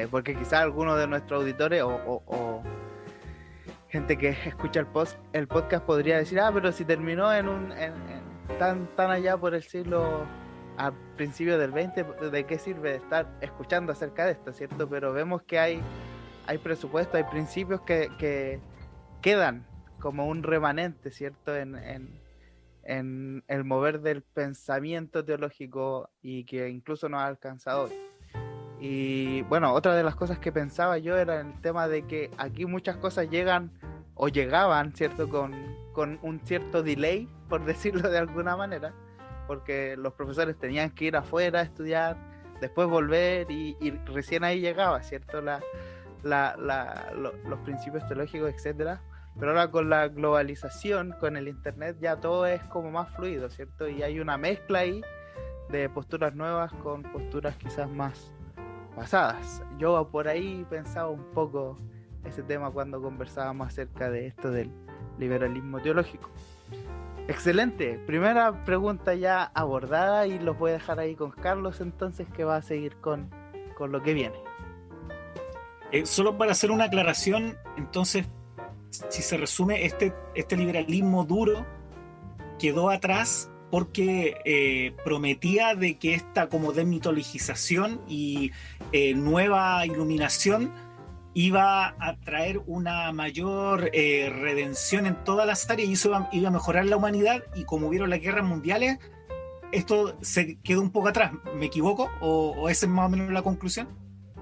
Porque quizás algunos de nuestros auditores o gente que escucha el podcast podría decir, pero si terminó tan allá por el siglo, a principios del 20, ¿de qué sirve estar escuchando acerca de esto, cierto? Pero vemos que hay presupuesto, hay principios que quedan como un remanente, ¿cierto? En el mover del pensamiento teológico y que incluso nos ha alcanzado hoy. Y bueno, otra de las cosas que pensaba yo era el tema de que aquí muchas cosas llegan o llegaban, ¿cierto? Con un cierto delay, por decirlo de alguna manera, porque los profesores tenían que ir afuera a estudiar, después volver y recién ahí llegaba, ¿cierto? Los principios teológicos, etcétera. Pero ahora con la globalización, con el internet, ya todo es como más fluido, ¿cierto? Y hay una mezcla ahí de posturas nuevas con posturas quizás más pasadas. Yo por ahí pensaba un poco ese tema cuando conversábamos acerca de esto del liberalismo teológico. Excelente, primera pregunta ya abordada y los voy a dejar ahí con Carlos entonces, que va a seguir con lo que viene. Solo para hacer una aclaración, entonces, si se resume, este liberalismo duro quedó atrás porque prometía de que esta como desmitologización y nueva iluminación iba a traer una mayor redención en todas las áreas y eso iba a mejorar la humanidad, y como hubieron las guerras mundiales, esto se quedó un poco atrás. ¿Me equivoco? ¿O esa es más o menos la conclusión?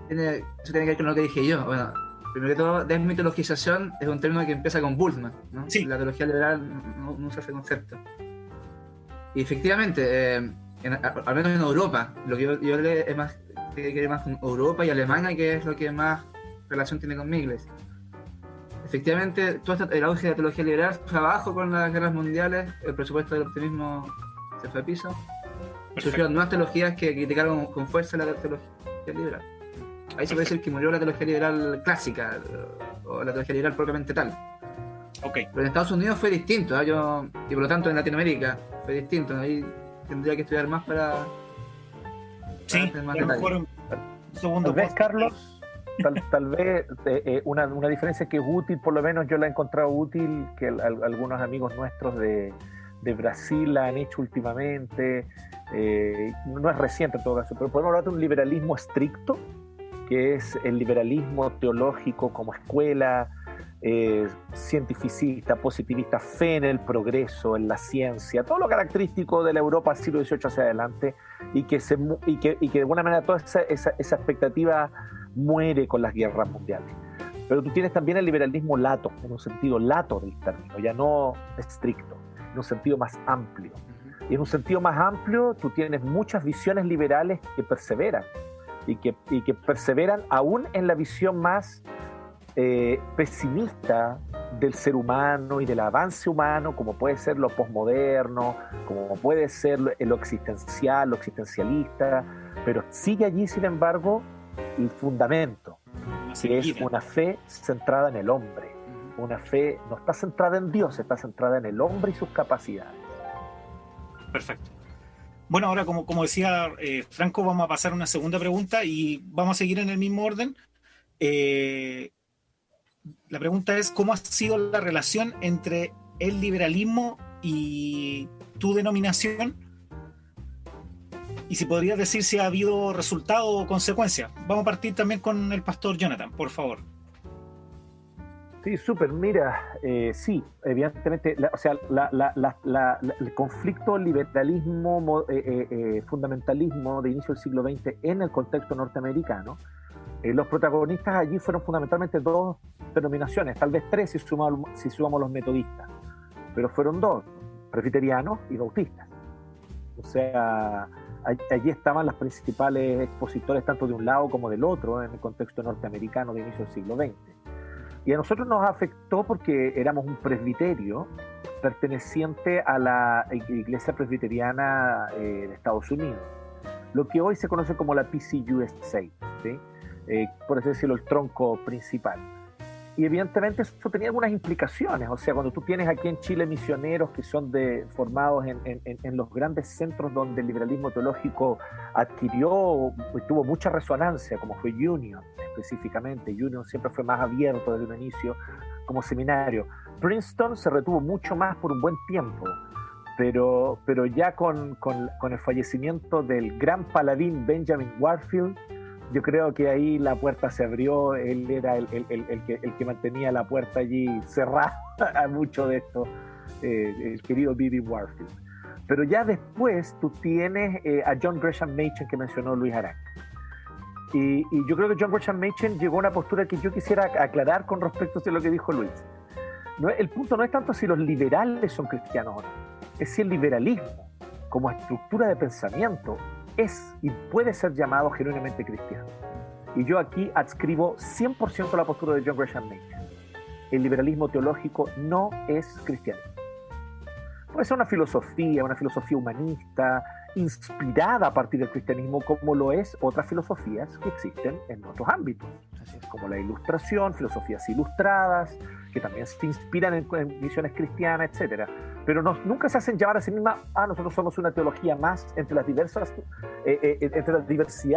Eso tiene que ver con lo que dije yo. Bueno, primero que todo, desmitologización es un término que empieza con Bultmann, ¿no? Sí. La teología liberal no usa ese concepto. Y efectivamente, al menos en Europa, lo que yo leo es más, tiene que ver más con Europa y Alemania, que es lo que más relación tiene con mi iglesia. Efectivamente, todo el auge de la teología liberal fue abajo con las guerras mundiales, el presupuesto del optimismo se fue a piso. Surgieron nuevas teologías que criticaron con fuerza la teología liberal. Ahí se puede decir que murió la teología liberal clásica, o la teología liberal propiamente tal. Okay. Pero en Estados Unidos fue distinto, y por lo tanto en Latinoamérica fue distinto. Ahí tendría que estudiar más para sí, más a lo mejor un segundo. Tal vez, Carlos, tal vez una diferencia que es útil, por lo menos yo la he encontrado útil, que algunos amigos nuestros de Brasil la han hecho últimamente, no es reciente en todo caso, pero podemos hablar de un liberalismo estricto, que es el liberalismo teológico como escuela cientificista, positivista, fe en el progreso, en la ciencia, todo lo característico de la Europa del siglo XVIII hacia adelante, y que de alguna manera toda esa expectativa muere con las guerras mundiales. Pero tú tienes también el liberalismo lato, en un sentido lato del término, ya no estricto, en un sentido más amplio. Y en un sentido más amplio tú tienes muchas visiones liberales que perseveran, y que perseveran aún en la visión más pesimista del ser humano y del avance humano, como puede ser lo posmoderno, como puede ser lo existencial, lo existencialista, pero sigue allí, sin embargo, el fundamento, que es una fe centrada en el hombre. Una fe no está centrada en Dios, está centrada en el hombre y sus capacidades. Perfecto. Bueno, ahora como decía Franco, vamos a pasar a una segunda pregunta y vamos a seguir en el mismo orden. La pregunta es: ¿cómo ha sido la relación entre el liberalismo y tu denominación? Y si podrías decir si ha habido resultado o consecuencia. Vamos a partir también con el pastor Jonathan, por favor. Sí, súper. Mira, sí, evidentemente, el conflicto liberalismo, fundamentalismo de inicio del siglo XX en el contexto norteamericano, los protagonistas allí fueron fundamentalmente dos denominaciones, tal vez tres si sumamos los metodistas, pero fueron dos, presbiterianos y bautistas. O sea, allí estaban las principales expositores tanto de un lado como del otro en el contexto norteamericano de inicio del siglo XX. Y a nosotros nos afectó porque éramos un presbiterio perteneciente a la Iglesia Presbiteriana de Estados Unidos, lo que hoy se conoce como la PCUSA, ¿sí? Por así decirlo, el tronco principal. Y evidentemente eso tenía algunas implicaciones. O sea, cuando tú tienes aquí en Chile misioneros que son formados en los grandes centros donde el liberalismo teológico tuvo mucha resonancia, como fue Union específicamente. Union siempre fue más abierto desde un inicio como seminario. Princeton se retuvo mucho más por un buen tiempo, pero ya con el fallecimiento del gran paladín Benjamin Warfield, yo creo que ahí la puerta se abrió, él era el que mantenía la puerta allí cerrada a mucho de esto, el querido B.B. Warfield. Pero ya después tú tienes a John Gresham Machen, que mencionó Luis Arán. Y yo creo que John Gresham Machen llegó a una postura que yo quisiera aclarar con respecto a lo que dijo Luis. El punto no es tanto si los liberales son cristianos o no, es si el liberalismo, como estructura de pensamiento, es y puede ser llamado genuinamente cristiano. Y yo aquí adscribo 100% a la postura de John Gresham Machen. El liberalismo teológico no es cristianismo. Puede ser una filosofía humanista, inspirada a partir del cristianismo, como lo es otras filosofías que existen en otros ámbitos, como la ilustración, filosofías ilustradas, que también se inspiran en visiones cristianas, etc. Pero nunca se hacen llamar a sí mismas, nosotros somos una teología más entre la diversidad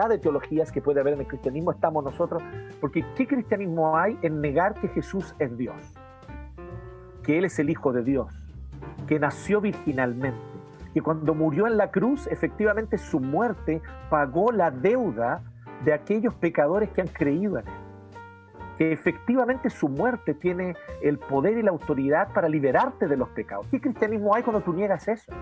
de teologías que puede haber en el cristianismo, estamos nosotros, porque ¿qué cristianismo hay en negar que Jesús es Dios? Que Él es el Hijo de Dios, que nació virginalmente, que cuando murió en la cruz, efectivamente su muerte pagó la deuda de aquellos pecadores que han creído en Él. Que efectivamente su muerte tiene el poder y la autoridad para liberarte de los pecados. ¿Qué cristianismo hay cuando tú niegas eso?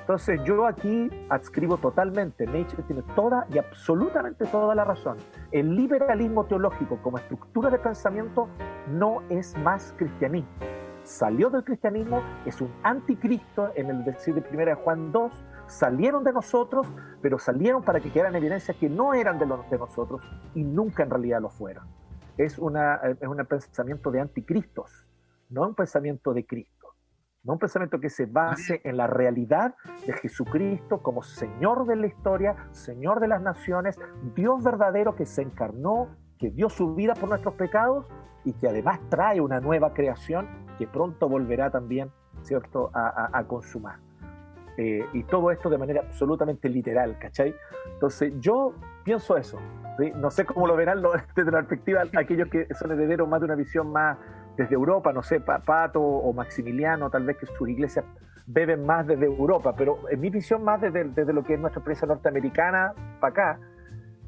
Entonces yo aquí adscribo totalmente, Nietzsche tiene toda y absolutamente toda la razón. El liberalismo teológico como estructura de pensamiento no es más cristianismo. Salió del cristianismo, es un anticristo, en el decir de 1 Juan 2, salieron de nosotros, pero salieron para que quedaran evidencias que no eran de nosotros y nunca en realidad lo fueron. Es un pensamiento de anticristos, no un pensamiento de Cristo, no un pensamiento que se base en la realidad de Jesucristo como Señor de la historia, Señor de las naciones, Dios verdadero que se encarnó, que dio su vida por nuestros pecados y que además trae una nueva creación que pronto volverá también, ¿cierto?, a consumar. Y todo esto de manera absolutamente literal, ¿cachai? Entonces yo pienso eso, ¿sí? No sé cómo lo verán desde la perspectiva aquellos que son herederos más de una visión más desde Europa, no sé, Pato o Maximiliano, tal vez que sus iglesias beben más desde Europa, pero en mi visión más desde lo que es nuestra experiencia norteamericana para acá,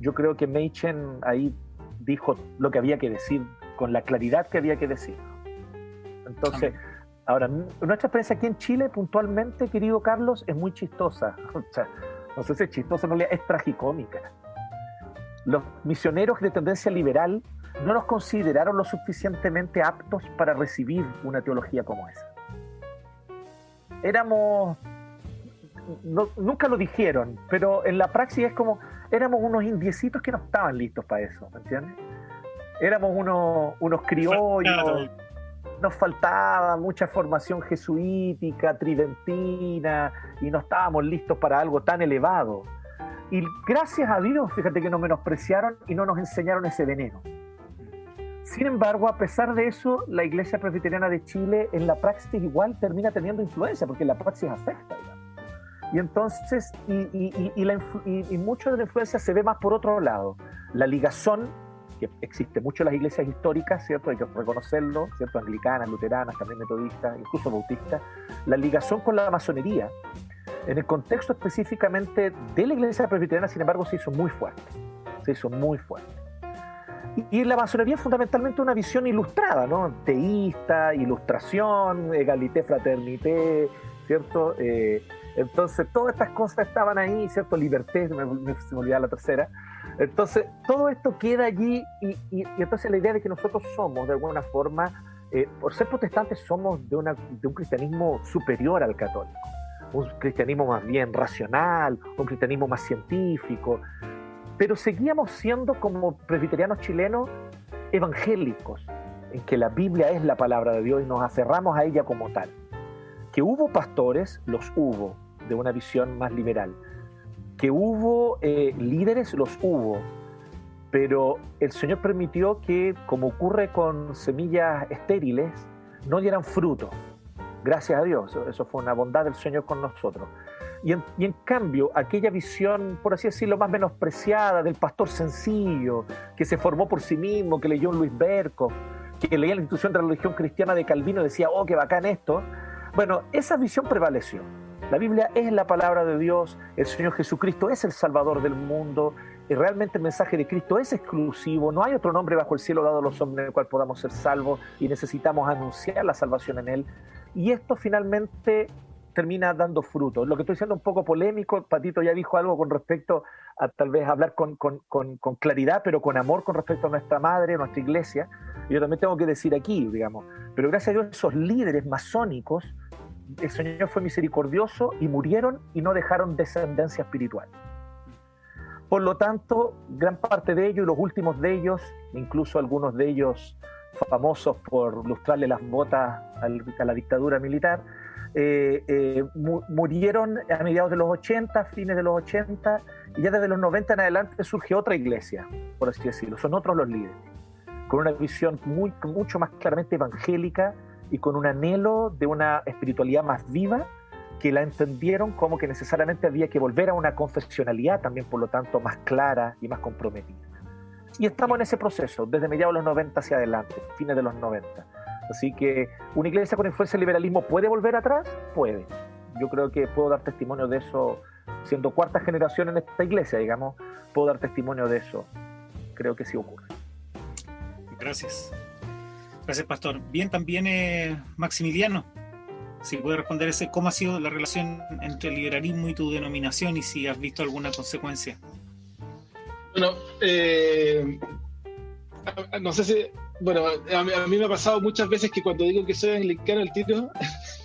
yo creo que Machen ahí dijo lo que había que decir, con la claridad que había que decir. Entonces, ahora, nuestra experiencia aquí en Chile, puntualmente, querido Carlos, es muy chistosa. O sea, no sé si es chistosa, en realidad es tragicómica. Los misioneros de tendencia liberal no nos consideraron lo suficientemente aptos para recibir una teología como esa. Nunca lo dijeron, pero en la praxis es como, éramos unos indiecitos que no estaban listos para eso, ¿me entiendes? Éramos unos criollos, nos faltaba mucha formación jesuítica, tridentina, y no estábamos listos para algo tan elevado. Y gracias a Dios, fíjate que nos menospreciaron y no nos enseñaron ese veneno. Sin embargo, a pesar de eso, la Iglesia Presbiteriana de Chile en la praxis igual termina teniendo influencia, porque la praxis afecta, digamos. Y entonces, y mucho de la influencia se ve más por otro lado. La ligazón, que existe mucho en las iglesias históricas, ¿cierto? Hay que reconocerlo, ¿cierto? Anglicanas, luteranas, también metodistas, incluso bautistas. La ligación con la masonería, en el contexto específicamente de la Iglesia Presbiteriana, sin embargo, se hizo muy fuerte. Se hizo muy fuerte. Y la masonería es fundamentalmente una visión ilustrada, ¿no? Teísta, ilustración, egalité, fraternité, ¿cierto? Entonces, todas estas cosas estaban ahí, ¿cierto? Liberté, se me olvidaba la tercera. Entonces, todo esto queda allí y entonces la idea de que nosotros somos, de alguna forma, por ser protestantes, somos de un cristianismo superior al católico. Un cristianismo más bien racional, un cristianismo más científico, pero seguíamos siendo como presbiterianos chilenos evangélicos, en que la Biblia es la palabra de Dios y nos aferramos a ella como tal. Que hubo pastores, los hubo, de una visión más liberal. Que hubo líderes, los hubo, pero el Señor permitió que, como ocurre con semillas estériles, no dieran fruto. Gracias a Dios, eso fue una bondad del Señor con nosotros. Y en cambio, aquella visión, por así decirlo, más menospreciada del pastor sencillo, que se formó por sí mismo, que leyó Luis Berkhoff, que leía la institución de la religión cristiana de Calvino y decía, oh, qué bacán esto. Bueno, esa visión prevaleció. La Biblia es la palabra de Dios, el Señor Jesucristo es el Salvador del mundo, realmente el mensaje de Cristo es exclusivo, no hay otro nombre bajo el cielo dado a los hombres en el cual podamos ser salvos y necesitamos anunciar la salvación en él. Y esto finalmente termina dando frutos. Lo que estoy diciendo es un poco polémico, Patito ya dijo algo con respecto a tal vez hablar con claridad, pero con amor con respecto a nuestra madre, a nuestra iglesia. Yo también tengo que decir aquí, digamos, pero gracias a Dios esos líderes masónicos, el Señor fue misericordioso y murieron y no dejaron descendencia espiritual. Por lo tanto, gran parte de ellos y los últimos de ellos, incluso algunos de ellos famosos por lustrarle las botas a la dictadura militar, murieron a mediados de los 80, fines de los 80, y ya desde los 90 en adelante surge otra iglesia, por así decirlo. Son otros los líderes, con una visión mucho más claramente evangélica y con un anhelo de una espiritualidad más viva, que la entendieron como que necesariamente había que volver a una confesionalidad también, por lo tanto, más clara y más comprometida. Y estamos en ese proceso, desde mediados de los 90 hacia adelante, fines de los 90. Así que, ¿una iglesia con influencia del liberalismo puede volver atrás? Puede. Yo creo que puedo dar testimonio de eso, siendo cuarta generación en esta iglesia, digamos, puedo dar testimonio de eso. Creo que sí ocurre. Gracias. Gracias, pastor. Bien, también Maximiliano, si puede responder cómo ha sido la relación entre el liberalismo y tu denominación y si has visto alguna consecuencia. Bueno, no sé si... Bueno, a mí me ha pasado muchas veces que cuando digo que soy anglicano, el tiro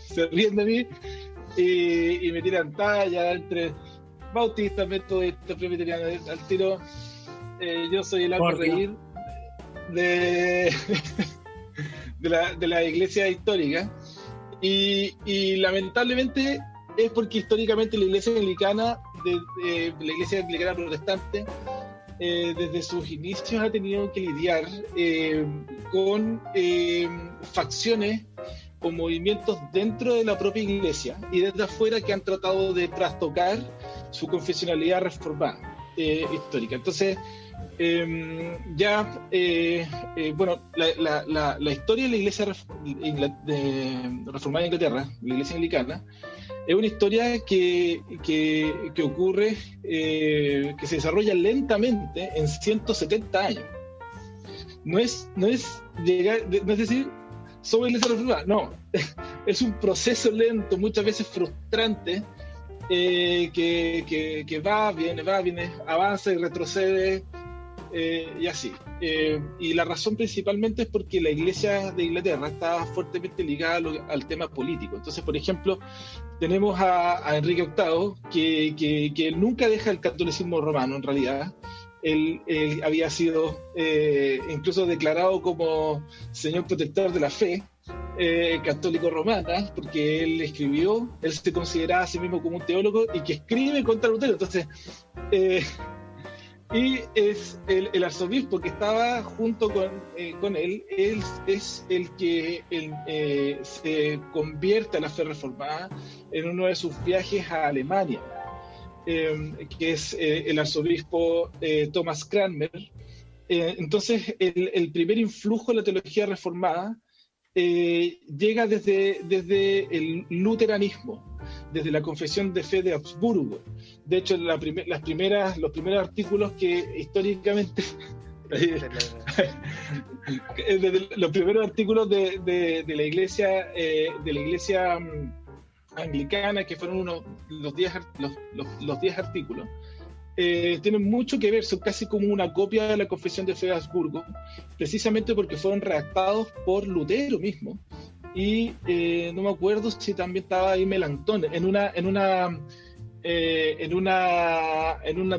se ríen de mí y me tiran talla entre bautistas, metodistas, presbiterianos, al tiro. Yo soy el alto reír de la iglesia histórica y lamentablemente es porque históricamente la iglesia anglicana, la iglesia anglicana protestante, desde sus inicios ha tenido que lidiar con facciones o movimientos dentro de la propia iglesia y desde afuera que han tratado de trastocar su confesionalidad reformada histórica. Entonces, bueno, la historia de la iglesia reformada de Inglaterra, la iglesia anglicana, es una historia que ocurre, que se desarrolla lentamente en 170 años. No es decir, somos iglesia reformada, no. Es un proceso lento, muchas veces frustrante, que va, viene, avanza y retrocede, y así. Y la razón principalmente es porque la iglesia de Inglaterra está fuertemente ligada al tema político. Entonces, por ejemplo, tenemos a Enrique VIII, que él nunca deja el catolicismo romano, en realidad. Él había sido incluso declarado como señor protector de la fe católico romana, porque él se consideraba a sí mismo como un teólogo y que escribe contra Lutero. Entonces, y es el arzobispo que estaba junto con él es el que se convierte a la fe reformada en uno de sus viajes a Alemania, que es el arzobispo Thomas Cranmer. Entonces, el primer influjo de la teología reformada llega desde el luteranismo, desde la confesión de fe de Augsburgo. De hecho, los primeros artículos que históricamente los primeros artículos de la iglesia anglicana, que fueron los 10 artículos, tienen mucho que ver, son casi como una copia de la confesión de fe de Habsburgo, precisamente porque fueron redactados por Lutero mismo. Y no me acuerdo si también estaba ahí Melanchthon en un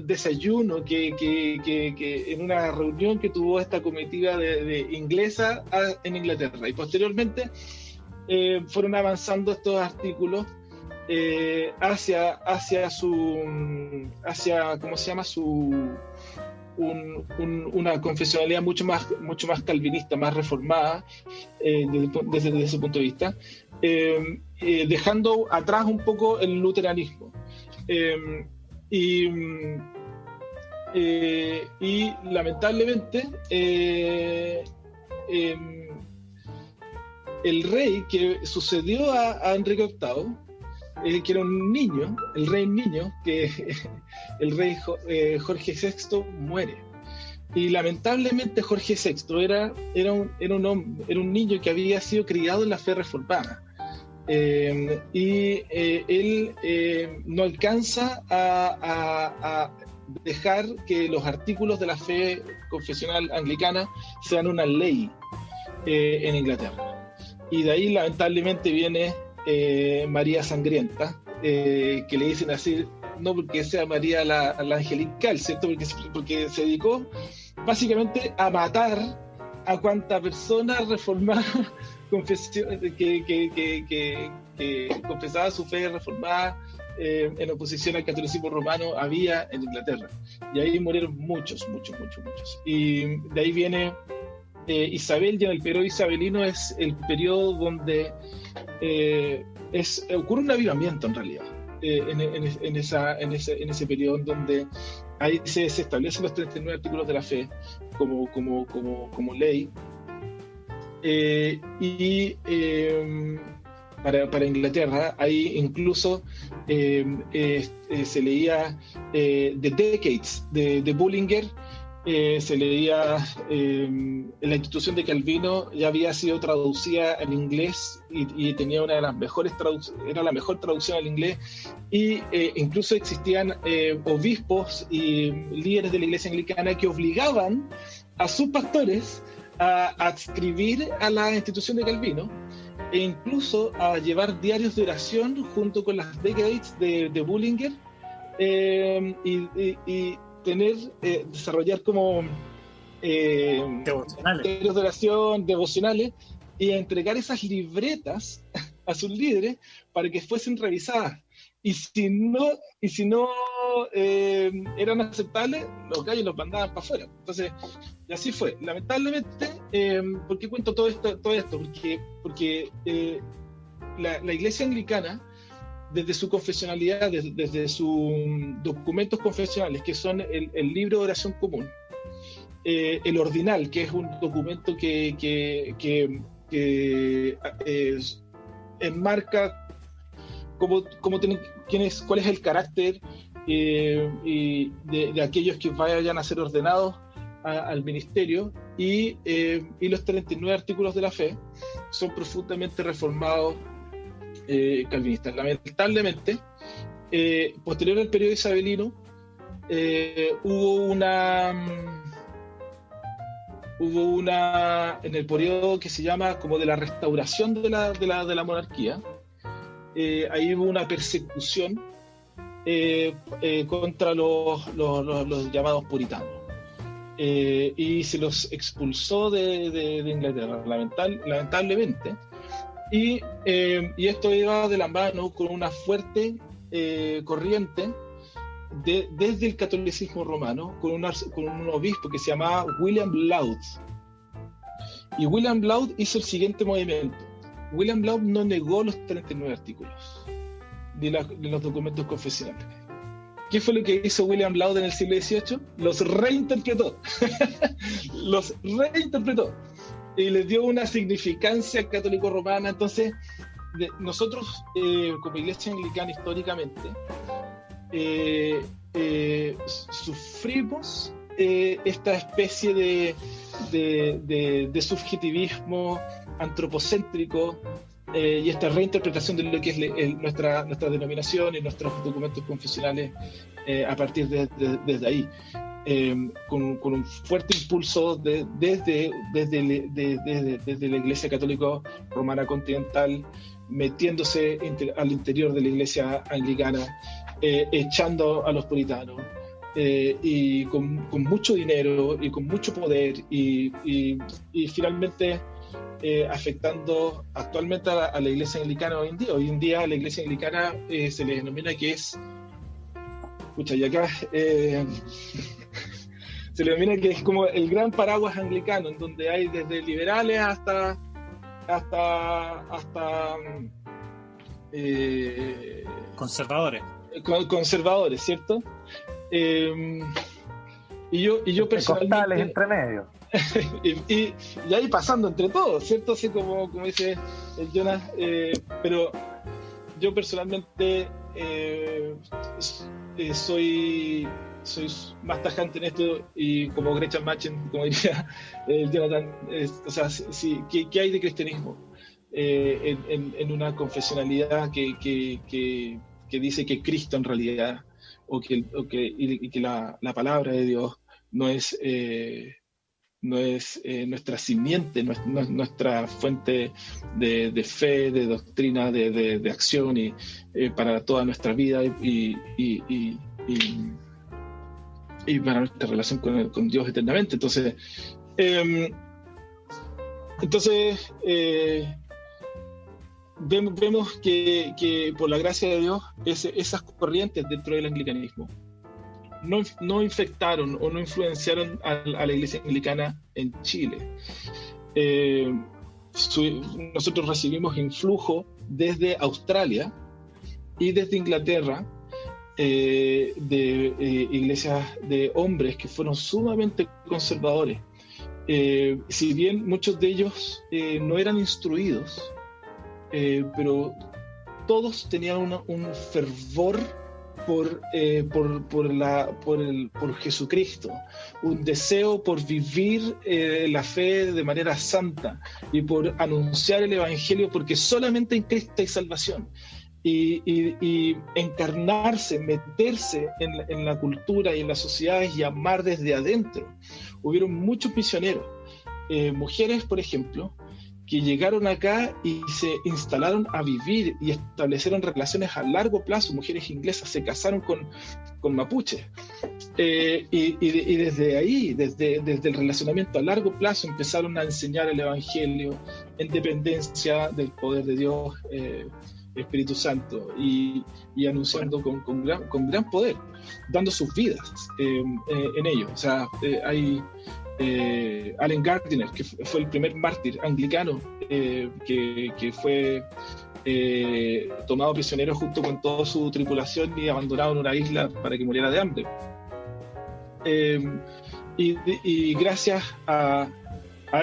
desayuno en una reunión que tuvo esta comitiva de inglesa en Inglaterra, y posteriormente fueron avanzando estos artículos hacia ¿cómo se llama? Una confesionalidad mucho más calvinista, más reformada desde ese punto de vista, dejando atrás un poco el luteranismo. Y lamentablemente el rey que sucedió a Enrique VIII que era un niño, el rey niño, que el rey Jorge VI muere. Y lamentablemente Jorge VI era un niño que había sido criado en la fe reformada. Él no alcanza a dejar que los artículos de la fe confesional anglicana sean una ley en Inglaterra. Y de ahí lamentablemente viene María Sangrienta, que le dicen así, no porque sea María la angelical, ¿cierto? Porque se dedicó básicamente a matar a cuanta persona reformada que confesaba su fe reformada en oposición al catolicismo romano había en Inglaterra. Y ahí murieron muchos. Y de ahí viene Isabel, y en el periodo isabelino es el periodo donde ocurre un avivamiento en realidad. En ese periodo en donde ahí se establecen los 39 artículos de la fe como ley. Para Inglaterra, ahí incluso se leía The Decades de Bullinger, se leía la Institución de Calvino, ya había sido traducida al inglés y tenía una de las mejores era la mejor traducción al inglés, y incluso existían obispos y líderes de la iglesia anglicana que obligaban a sus pastores a adscribir a la Institución de Calvino e incluso a llevar diarios de oración junto con las Decades de Bullinger, y desarrollar como devocionales, diarios de oración, devocionales, y a entregar esas libretas a sus líderes para que fuesen revisadas. Y si no eran aceptables, los gallos los mandaban para afuera. Entonces, y así fue. Lamentablemente, ¿por qué cuento todo esto? Porque la iglesia anglicana, desde su confesionalidad, desde sus documentos confesionales, que son el libro de oración común, el ordinal, que es un documento que enmarca cuál es el carácter de aquellos que vayan a ser ordenados al ministerio, y los 39 artículos de la fe son profundamente reformados calvinistas. Lamentablemente, posterior al periodo isabelino, hubo una en el periodo que se llama como de la restauración de la monarquía. Ahí hubo una persecución contra los llamados puritanos, y se los expulsó de Inglaterra, lamentablemente. Y esto iba de la mano con una fuerte corriente desde el catolicismo romano, con un obispo que se llamaba William Laud. Y William Laud hizo el siguiente movimiento. William Laud no negó los 39 artículos de los documentos confesionales. ¿Qué fue lo que hizo William Laud en el siglo XVIII? Los reinterpretó. Y les dio una significancia católico-romana. Entonces, nosotros, como iglesia anglicana históricamente, sufrimos esta especie de subjetivismo antropocéntrico, y esta reinterpretación de lo que es nuestra denominación y nuestros documentos confesionales a partir desde ahí. Con un fuerte impulso desde la Iglesia Católica Romana Continental, metiéndose al interior de la Iglesia Anglicana, echando a los puritanos, y con mucho dinero y con mucho poder, y finalmente afectando actualmente a la Iglesia Anglicana hoy en día. Hoy en día la Iglesia Anglicana se le denomina que es... Escucha, y acá... se le denomina que es como el gran paraguas anglicano, en donde hay desde liberales hasta conservadores, ¿cierto? Y yo personalmente, entre medio. y ahí pasando entre todos, ¿cierto? Así como dice el Jonas, pero yo personalmente soy más tajante en esto, y como Gretchen Machen, como diría Jonathan, o sea, sí, ¿qué hay de cristianismo en una confesionalidad que dice que Cristo en realidad, y que la palabra de Dios no es nuestra simiente, no es nuestra fuente de fe, de doctrina, de acción, y para toda nuestra vida y para nuestra relación con Dios eternamente? Entonces, vemos que por la gracia de Dios, esas corrientes dentro del anglicanismo no infectaron o no influenciaron a la iglesia anglicana en Chile. Nosotros recibimos influjo desde Australia y desde Inglaterra, de iglesias de hombres que fueron sumamente conservadores. Si bien muchos de ellos no eran instruidos, pero todos tenían un fervor por Jesucristo, un deseo por vivir la fe de manera santa y por anunciar el Evangelio, porque solamente en Cristo hay salvación. Y encarnarse, meterse en la cultura y en las sociedades y amar desde adentro. Hubieron muchos misioneros, mujeres, por ejemplo, que llegaron acá y se instalaron a vivir y establecieron relaciones a largo plazo. Mujeres inglesas se casaron con mapuches. Y desde ahí, desde el relacionamiento a largo plazo, empezaron a enseñar el Evangelio en dependencia del poder de Dios, Espíritu Santo, y anunciando con gran poder, dando sus vidas en ello. O sea, hay Allen Gardiner, que fue el primer mártir anglicano, que fue tomado prisionero junto con toda su tripulación y abandonado en una isla para que muriera de hambre. Y gracias a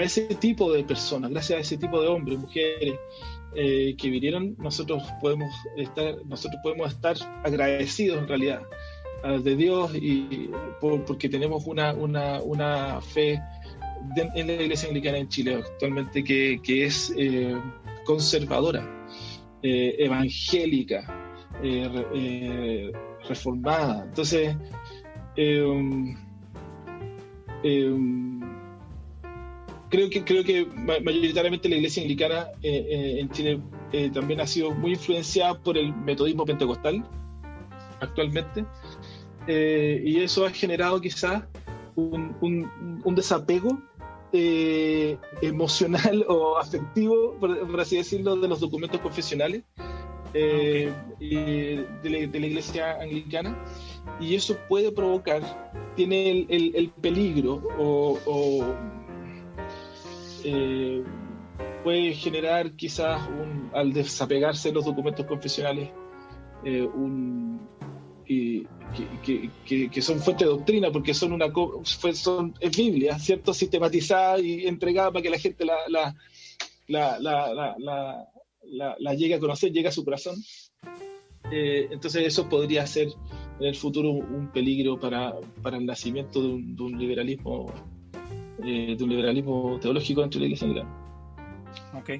ese tipo de personas, gracias a ese tipo de hombres, mujeres, que vinieron, nosotros podemos estar agradecidos en realidad de Dios, y porque tenemos una fe en la Iglesia Anglicana en Chile actualmente que es conservadora, evangélica, reformada. Entonces, creo que mayoritariamente la Iglesia Anglicana en Chile también ha sido muy influenciada por el metodismo pentecostal actualmente, y eso ha generado quizás un desapego emocional o afectivo, por así decirlo, de los documentos confesionales y de la Iglesia Anglicana, y eso puede provocar, tiene el peligro puede generar quizás al desapegarse de los documentos confesionales que son fuente de doctrina, porque es Biblia, ¿cierto? Sistematizada y entregada para que la gente la llegue a conocer, llegue a su corazón. Entonces eso podría ser en el futuro un peligro para el nacimiento de un liberalismo teológico dentro de la Iglesia Anglicana. Ok.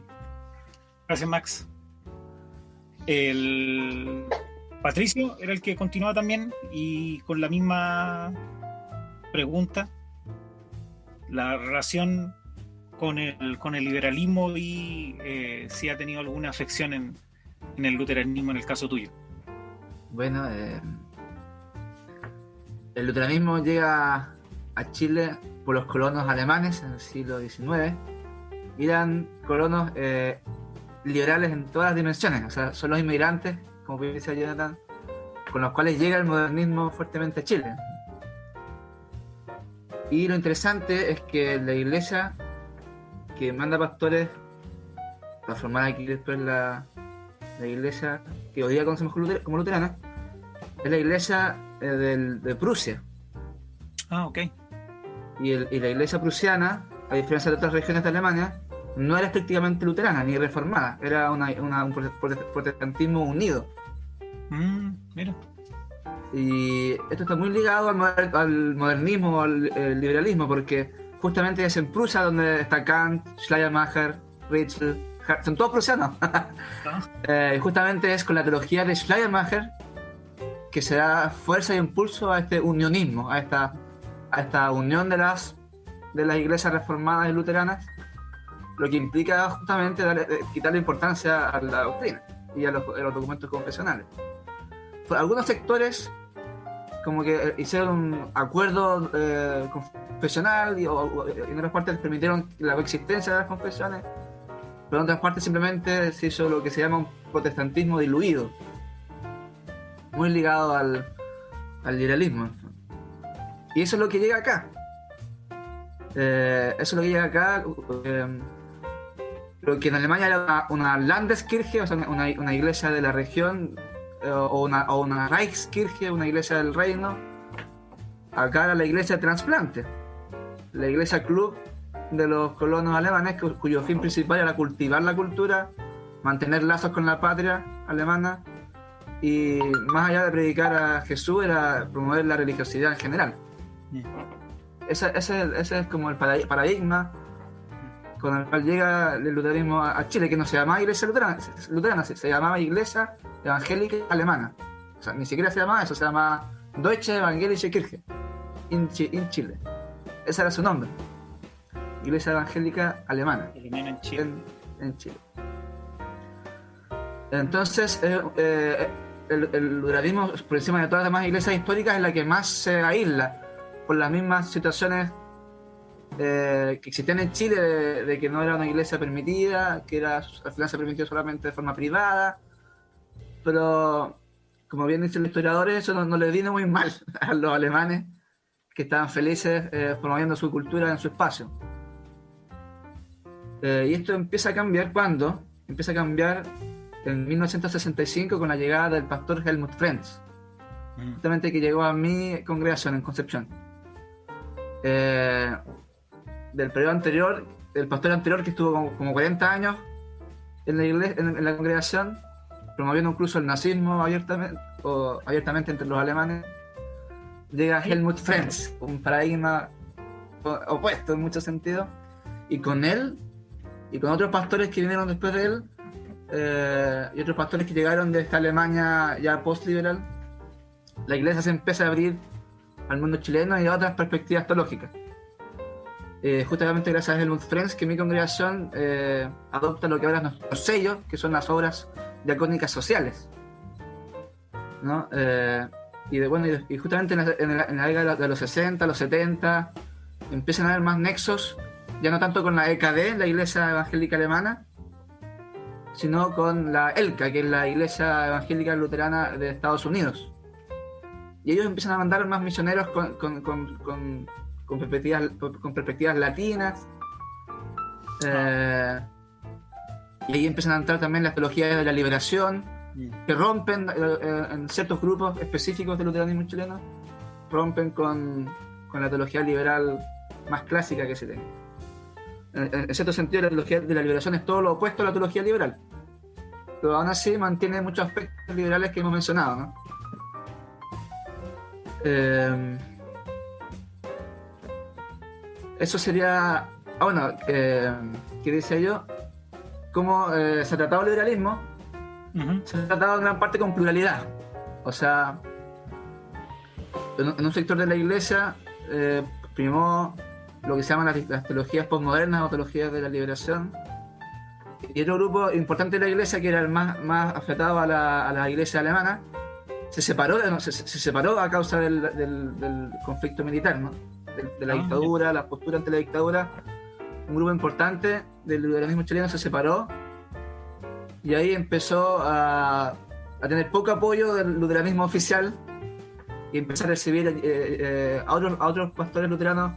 Gracias, Max. El Patricio era el que continuaba también, y con la misma pregunta, la relación con el liberalismo y si ha tenido alguna afección en el luteranismo en el caso tuyo. Bueno, el luteranismo llega a Chile por los colonos alemanes en el siglo XIX. Eran colonos liberales en todas las dimensiones, o sea, son los inmigrantes, como decía Jonathan, con los cuales llega el modernismo fuertemente a Chile. Y lo interesante es que la iglesia que manda pastores para formar aquí después la iglesia que hoy día conocemos como luterana, es la iglesia de Prusia. Ah, ok. Y la iglesia prusiana, a diferencia de otras regiones de Alemania, no era estrictamente luterana ni reformada, era un protestantismo unido. Mira. Y esto está muy ligado al modernismo, al liberalismo, porque justamente es en Prusia donde está Kant, Schleiermacher, Ritschl, son todos prusianos. Y justamente es con la teología de Schleiermacher que se da fuerza y impulso a este unionismo, a esta unión de las iglesias reformadas y luteranas, lo que implica justamente quitarle importancia a la doctrina y a los documentos confesionales. Algunos sectores como que hicieron un acuerdo confesional y en otras partes permitieron la coexistencia de las confesiones, pero en otras partes simplemente se hizo lo que se llama un protestantismo diluido, muy ligado al liberalismo. Y eso es lo que llega acá. Lo que en Alemania era una Landeskirche, o sea, una iglesia de la región, o una Reichskirche, una iglesia del reino. Acá era la iglesia de trasplante, la iglesia club de los colonos alemanes, cuyo fin principal era cultivar la cultura, mantener lazos con la patria alemana, y más allá de predicar a Jesús era promover la religiosidad en general. Ese es como el paradigma con el cual llega el luterismo a Chile, que no se llamaba iglesia luterana, se llamaba iglesia evangélica alemana. O sea, ni siquiera se llamaba eso, se llamaba Deutsche Evangelische Kirche in Chile. Ese era su nombre, iglesia evangélica alemana En Chile. en Chile. Entonces el luterismo, por encima de todas las demás iglesias históricas, es la que más se aísla por las mismas situaciones que existían en Chile, de que no era una iglesia permitida, que al final se permitió solamente de forma privada. Pero, como bien dicen los historiadores, eso no les vino muy mal a los alemanes, que estaban felices promoviendo su cultura en su espacio. Y esto empieza a cambiar ¿cuándo? Empieza a cambiar en 1965 con la llegada del pastor Helmut Frenz, justamente, que llegó a mi congregación en Concepción. Del periodo anterior, el pastor anterior, que estuvo como 40 años en la iglesia, en la congregación, promoviendo incluso el nazismo abiertamente entre los alemanes, llega Helmut Frenz, un paradigma opuesto en muchos sentidos, y con él y con otros pastores que vinieron después de él, y otros pastores que llegaron de esta Alemania ya post-liberal, la iglesia se empieza a abrir al mundo chileno y a otras perspectivas teológicas. Justamente gracias a Helmut Frenz, que mi congregación adopta lo que ahora es nuestro sello, que son las obras diacónicas sociales, ¿no? Y justamente en la década de los 60, los 70, empiezan a haber más nexos, ya no tanto con la EKD, la Iglesia Evangélica Alemana, sino con la ELCA, que es la Iglesia Evangélica Luterana de Estados Unidos. Y ellos empiezan a mandar más misioneros con perspectivas latinas. Y ahí empiezan a entrar también las teologías de la liberación, que rompen en ciertos grupos específicos del luteranismo chileno, rompen con la teología liberal más clásica que se tiene. En cierto sentido, la teología de la liberación es todo lo opuesto a la teología liberal, pero aún así mantiene muchos aspectos liberales que hemos mencionado, ¿no? Eso sería... ¿qué decía yo? ¿Cómo se ha tratado el liberalismo? Se ha tratado en gran parte con pluralidad. O sea, en un sector de la iglesia primó lo que se llaman las teologías postmodernas o teologías de la liberación. Y otro grupo importante de la iglesia, que era el más afectado a la iglesia alemana, se separó a causa del conflicto militar, ¿no? De la dictadura, la postura ante la dictadura. Un grupo importante del liberalismo chileno se separó y ahí empezó a tener poco apoyo del luteranismo oficial y empezó a recibir a otros pastores luteranos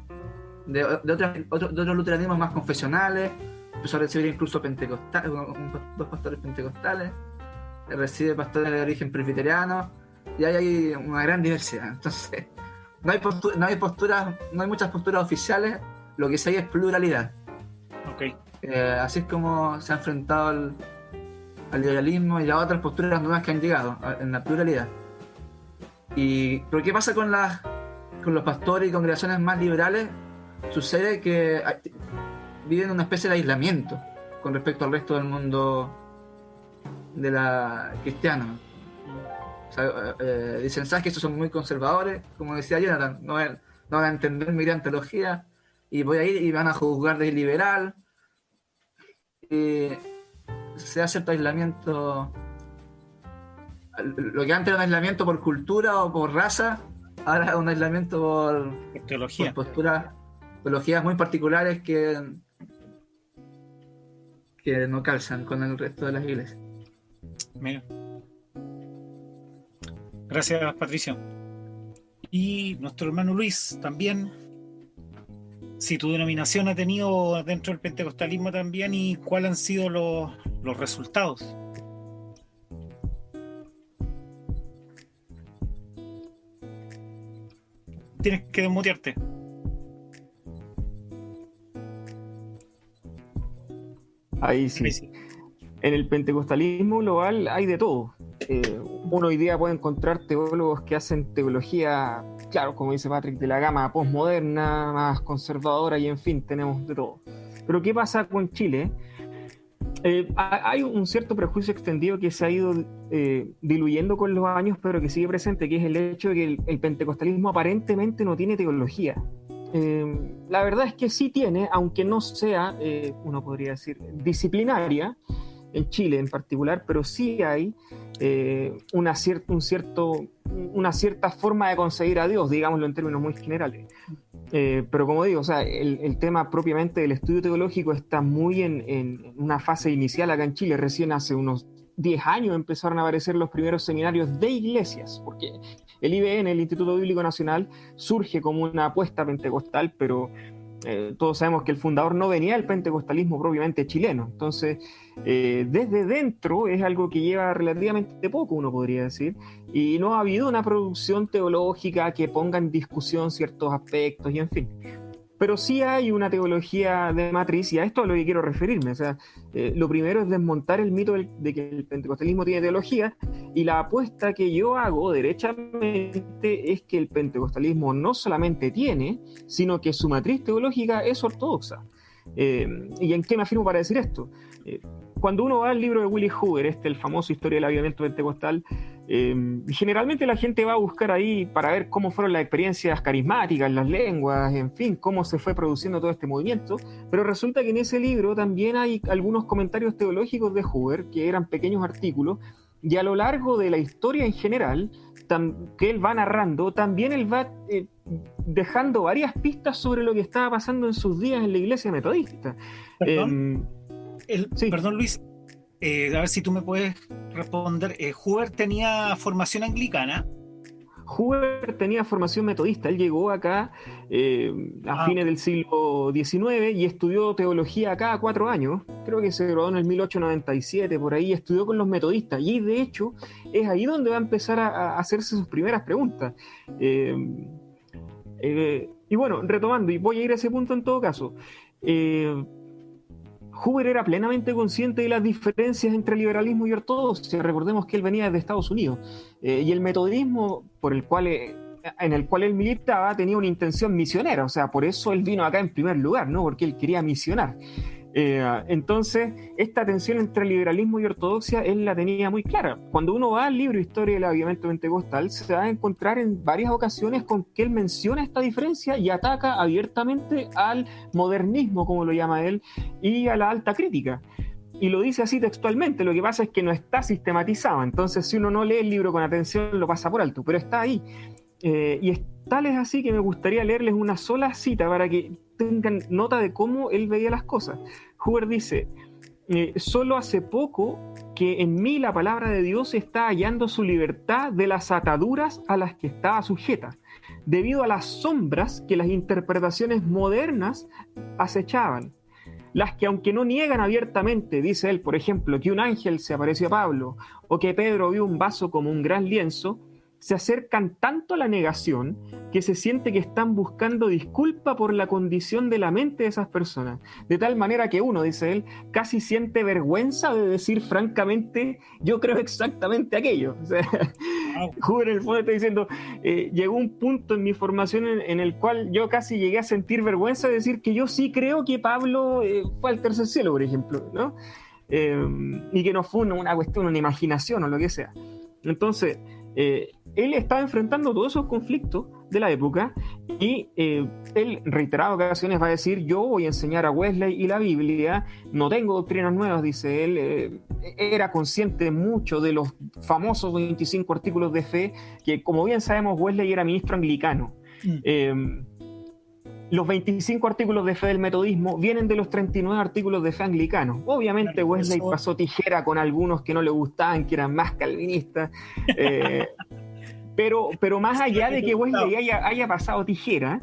de otros luteranismos más confesionales. Empezó a recibir incluso dos pastores pentecostales, recibe pastores de origen presbiteriano, y hay una gran diversidad. Entonces no hay muchas posturas oficiales, lo que sí hay es pluralidad. Okay. Así es como se ha enfrentado al liberalismo y a otras posturas nuevas que han llegado en la pluralidad. Pero ¿qué pasa con los pastores y congregaciones más liberales? Sucede que viven una especie de aislamiento con respecto al resto del mundo de la cristiana. O sea, dicen, ¿sabes que estos son muy conservadores? Como decía Jonathan, no van a entender mi gran teología y voy a ir y van a juzgar de liberal. Se hace cierto aislamiento. Lo que antes era un aislamiento por cultura o por raza, ahora es un aislamiento por teología. Por teologías muy particulares que no calzan con el resto de las iglesias. Mira. Gracias, Patricio. Y nuestro hermano Luis también, si tu denominación ha tenido dentro del pentecostalismo también, y cuáles han sido los resultados. Tienes que desmutearte. Ahí sí. En el pentecostalismo global hay de todo. Uno hoy día puede encontrar teólogos que hacen teología, claro, como dice Patrick, de la gama postmoderna, más conservadora, y en fin, tenemos de todo. Pero ¿qué pasa con Chile? Hay un cierto prejuicio extendido que se ha ido diluyendo con los años, pero que sigue presente, que es el hecho de que el pentecostalismo aparentemente no tiene teología. La verdad es que sí tiene, aunque no sea, uno podría decir, disciplinaria, en Chile en particular, pero sí hay una cierta forma de conseguir a Dios, digámoslo en términos muy generales. Pero como digo, o sea, el tema propiamente del estudio teológico está muy en una fase inicial acá en Chile. Recién hace unos 10 años empezaron a aparecer los primeros seminarios de iglesias, porque el IBN, el Instituto Bíblico Nacional, surge como una apuesta pentecostal, pero todos sabemos que el fundador no venía del pentecostalismo propiamente chileno. Entonces, desde dentro es algo que lleva relativamente poco, uno podría decir, y no ha habido una producción teológica que ponga en discusión ciertos aspectos y en fin. Pero sí hay una teología de matriz, y a esto es a lo que quiero referirme. O sea, lo primero es desmontar el mito de que el pentecostalismo tiene teología, y la apuesta que yo hago derechamente es que el pentecostalismo no solamente tiene, sino que su matriz teológica es ortodoxa. ¿Y en qué me afirmo para decir esto? Cuando uno va al libro de Willie Hoover, el famoso Historia del Avivamiento Pentecostal, generalmente la gente va a buscar ahí para ver cómo fueron las experiencias carismáticas, las lenguas, en fin, cómo se fue produciendo todo este movimiento, pero resulta que en ese libro también hay algunos comentarios teológicos de Hoover, que eran pequeños artículos, y a lo largo de la historia en general, que él va narrando, también él va dejando varias pistas sobre lo que estaba pasando en sus días en la iglesia metodista. Sí. Perdón, Luis, a ver si tú me puedes responder. ¿Hoover tenía formación anglicana? Hoover tenía formación metodista. Él llegó acá a fines del siglo XIX y estudió teología acá 4 años. Creo que se graduó en el 1897, por ahí, estudió con los metodistas. Y de hecho, es ahí donde va a empezar a hacerse sus primeras preguntas. Y bueno, retomando, y voy a ir a ese punto en todo caso. Hoover era plenamente consciente de las diferencias entre liberalismo y ortodoxia. Recordemos que él venía desde Estados Unidos, y el metodismo en el cual él militaba tenía una intención misionera, o sea, por eso él vino acá en primer lugar, ¿no? Porque él quería misionar. Entonces, esta tensión entre liberalismo y ortodoxia él la tenía muy clara. Cuando uno va al libro Historia del Avivamiento Pentecostal, se va a encontrar en varias ocasiones con que él menciona esta diferencia y ataca abiertamente al modernismo, como lo llama él, y a la alta crítica. Y lo dice así textualmente. Lo que pasa es que no está sistematizado, entonces si uno no lee el libro con atención lo pasa por alto, pero está ahí. Y tal es así que me gustaría leerles una sola cita para que tengan nota de cómo él veía las cosas. Hoover dice: solo hace poco que en mí la palabra de Dios está hallando su libertad de las ataduras a las que estaba sujeta, debido a las sombras que las interpretaciones modernas acechaban. Las que, aunque no niegan abiertamente, dice él, por ejemplo, que un ángel se apareció a Pablo, o que Pedro vio un vaso como un gran lienzo, se acercan tanto a la negación que se siente que están buscando disculpa por la condición de la mente de esas personas. De tal manera que uno, dice él, casi siente vergüenza de decir francamente, yo creo exactamente aquello. O sea, Huber en el fondo está diciendo, llegó un punto en mi formación en el cual yo casi llegué a sentir vergüenza de decir que yo sí creo que Pablo fue al tercer cielo, por ejemplo, ¿no? Y que no fue una cuestión, una imaginación o lo que sea. Entonces, él estaba enfrentando todos esos conflictos de la época y él en reiteradas ocasiones va a decir, yo voy a enseñar a Wesley y la Biblia, no tengo doctrinas nuevas, dice él. Era consciente mucho de los famosos 25 artículos de fe, que como bien sabemos Wesley era ministro anglicano. Los 25 artículos de fe del metodismo vienen de los 39 artículos de fe anglicanos. Obviamente Wesley pasó tijera con algunos que no le gustaban, que eran más calvinistas, pero más allá de que Wesley haya pasado tijera,